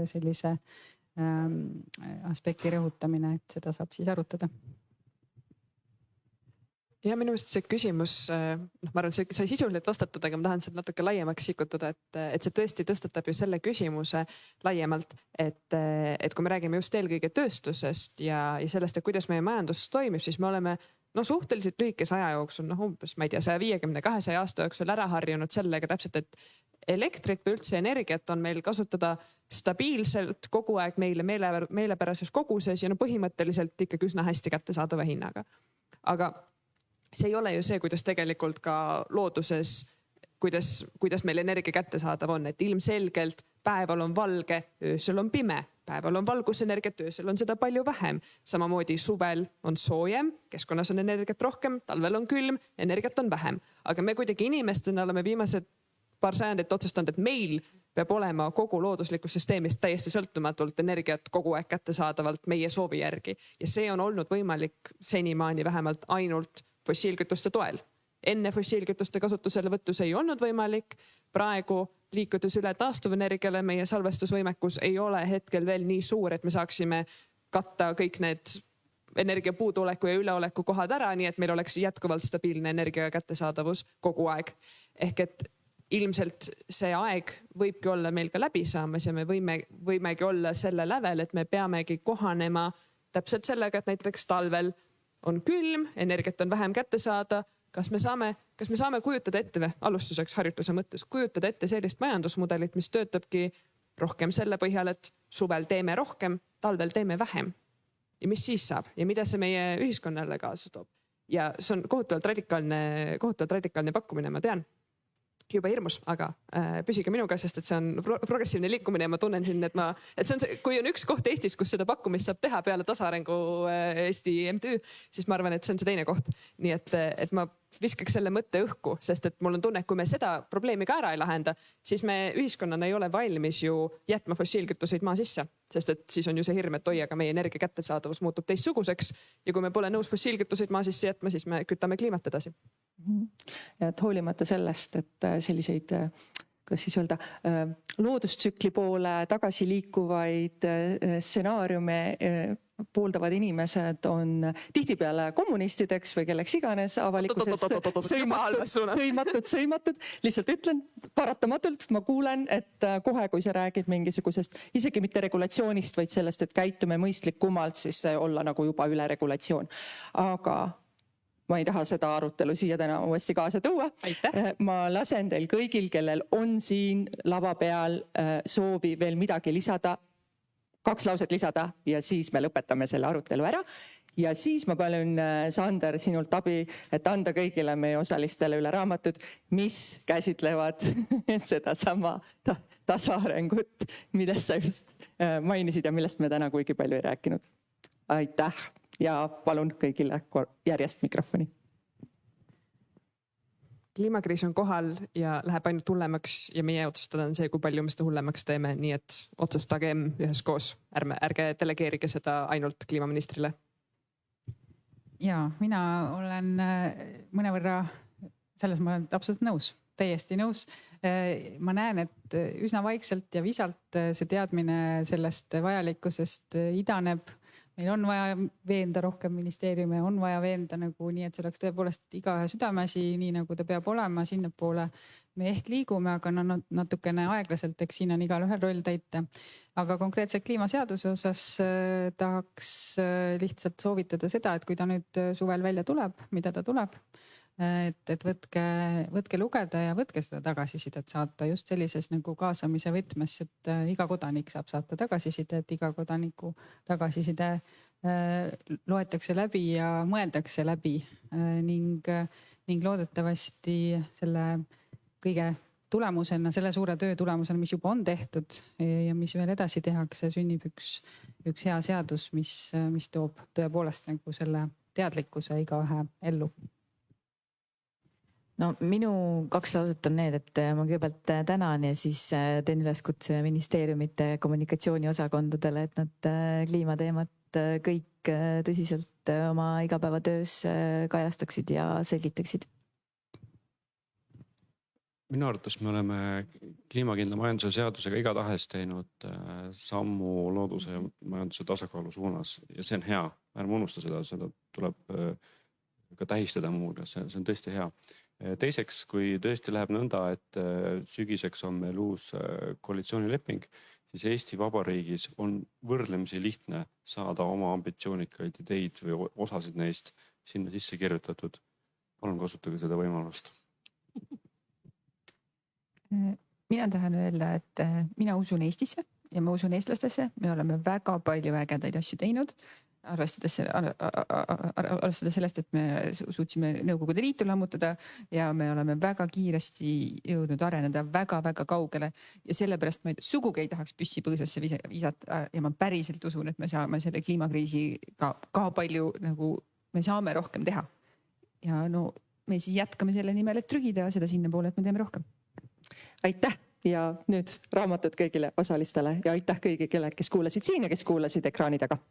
sellise aspekti rõhutamine, et seda saab siis arutada. Ja minu meelest see küsimus, ma arvan, see sai sisuliselt vastatud, aga ma tahan seda natuke laiemaks sikutada, et see tõesti tõstatab ju selle küsimuse laiemalt, et kui me räägime just eelkõige tööstusest ja sellest, et kuidas meie majandus toimib, siis me oleme suhteliselt lühikese aja jooksul, umbes, ma ei tea, 150-200 aasta jooksul ära harjunud sellega täpselt, et elektrit või üldse energiat on meil kasutada stabiilselt kogu aeg meile meelepärases koguses ja põhimõtteliselt ikkagi üsna hästi kättesaadava hinnaga. Aga see ei ole ju see, kuidas tegelikult ka looduses, kuidas meil energia kättesaadav on, et ilmselgelt päeval on valge, öösel on pime, päeval on valgusenergiat, öösel on seda palju vähem. Samamoodi suvel on soojem, keskkonnas on energiat rohkem, talvel on külm, energiat on vähem. Aga me kuidagi inimestena oleme viimased paar sajandit otsustanud, et meil peab olema kogu looduslikust süsteemist täiesti sõltumatult energiat kogu aeg kättesaadavalt meie soovi järgi. Ja see on olnud võimalik senimaani vähemalt ainult fossiilkütuste toel. Enne fossiilkütuste kasutuselevõttu see ei olnud võimalik. Praegu liikudes üle taastuvenergiale meie salvestusvõimekus ei ole hetkel veel nii suur, et me saaksime katta kõik need energia puuduoleku ja üleoleku kohad ära, nii et meil oleks jätkuvalt stabiilne energia kättesaadavus kogu aeg. Ehk et ilmselt see aeg võibki olla meil ka läbi saamas ja me võimegi olla selle lävel, et me peamegi kohanema täpselt sellega, et näiteks talvel on külm, energiat on vähem kätte saada. Kas me saame kujutada ette, alustuseks harjutuse mõttes, kujutada ette sellist majandusmudelit, mis töötabki rohkem selle põhjal, et suvel teeme rohkem, talvel teeme vähem. Ja mis siis saab ja mida see meie ühiskonnale kaasa toob? Ja see on kohutavalt radikaalne pakkumine, ma tean. juba hirmus, aga püsige minuga, sest et see on progressiivne liikumine ja ma tunnen siin, et see on see, kui on üks koht Eestis, kus seda pakkumist saab teha peale Tasaarengu Eesti MTÜ, siis ma arvan, et see on see teine koht. Nii et ma viskaks selle mõtte õhku, sest et mul on tunne, et kui me seda probleemi ka ära ei lahenda, siis me ühiskonnana ei ole valmis ju jätma fossiilkütuseid maa sisse, sest et siis on ju see hirm, et oi, aga meie energia kättesaadavus muutub teistsuguseks ja kui me pole nõus fossiilkütuseid maa sisse jätma, siis me kütame kliimat edasi. Et hoolimata sellest, et selliseid, kas siis öelda, loodustsükli poole tagasi liikuvaid stsenaariume pooldavad inimesed on tihtipeale kommunistideks või kelleks iganes avalikkuses sõimatud. Lihtsalt ütlen, paratamatult ma kuulen, et kohe, kui sa räägid mingisugusest, isegi mitte regulatsioonist, vaid sellest, et käitume mõistlikumalt, siis olla nagu juba üle regulatsioon. Aga ma ei taha seda arutelu siia täna uuesti kaasa tuua. Ma lasen teil kõigil, kellel on siin lava peal soovi veel midagi lisada, 2 lauset lisada ja siis me lõpetame selle arutelu ära. Ja siis ma palun, Sander, sinult abi, et anda kõigile meie osalistele üle raamatud, mis käsitlevad seda sama tasaarengut, millest sa just mainisid ja millest me täna kuigi palju ei rääkinud. Aitäh ja palun kõigile järjest mikrofoni. Kliimakriis on kohal ja läheb ainult hullemaks ja meie otsustada on see, kui palju me seda hullemaks teeme, nii et otsustagem üheskoos. Ärge delegeerige seda ainult kliimaministrile. Ja mina olen mõnevõrra, selles ma olen absoluutselt nõus, täiesti nõus. Ma näen, et üsna vaikselt ja visalt see teadmine sellest vajalikkusest idaneb. Meil on vaja veenda rohkem ministeeriume, on vaja veenda nagu nii, et see oleks tõepoolest igaühe südameasi, nii nagu ta peab olema, sinnapoole me ehk liigume, aga natukene aeglaselt, eks siin on igal ühel roll täita. Aga konkreetselt kliimaseaduse osas tahaks lihtsalt soovitada seda, et kui ta nüüd suvel välja tuleb, mida ta tuleb, et võtke lugeda ja võtke seda tagasisidet saata just sellises nagu kaasamise võtmes, et iga kodanik saab saata tagasiside, et iga kodaniku tagasiside loetakse läbi ja mõeldakse läbi ning loodetavasti selle kõige tulemusena, selle suure töö tulemusena, mis juba on tehtud ja mis veel edasi tehakse, sünnib üks hea seadus, mis toob tõepoolest nagu selle teadlikkuse igaühe ellu. No minu 2 lauset on need, et ma kõigepealt tänan ja siis teen üleskutse ministeeriumite kommunikatsiooniosakondadele, et nad kliimateemat kõik tõsiselt oma igapäevatöös kajastaksid ja selgitaksid. Minu arvates me oleme kliimakindla majanduse seadusega igatahes teinud sammu looduse ja majanduse tasakaalu suunas ja see on hea. Ärme unusta seda tuleb ka tähistada muuhulgas, see on tõesti hea. Teiseks, kui tõesti läheb nõnda, et sügiseks on meil uus koalitsioonileping, siis Eesti Vabariigis on võrdlemisi lihtne saada oma ambitsioonikaid ideid või osasid neist sinna sisse kirjutatud. Palun kasutage seda võimalust. Mina tahan öelda, et mina usun Eestisse ja ma usun eestlastesse. Me oleme väga palju ägedaid asju teinud. Arvestades sellest, et me suutsime Nõukogude Liitu lammutada ja me oleme väga kiiresti jõudnud areneda väga-väga kaugele ja sellepärast ma sugugi ei tahaks püssi põõsasse visata ja ma päriselt usun, et me saame selle kliimakriisiga ka palju nagu me saame rohkem teha. Ja no me siis jätkame selle nimel, et trügida seda sinna poole, et me teeme rohkem. Aitäh ja nüüd raamatud kõigile osalistele ja aitäh kõigile, kes kuulasid siin ja kes kuulasid ekraani taga.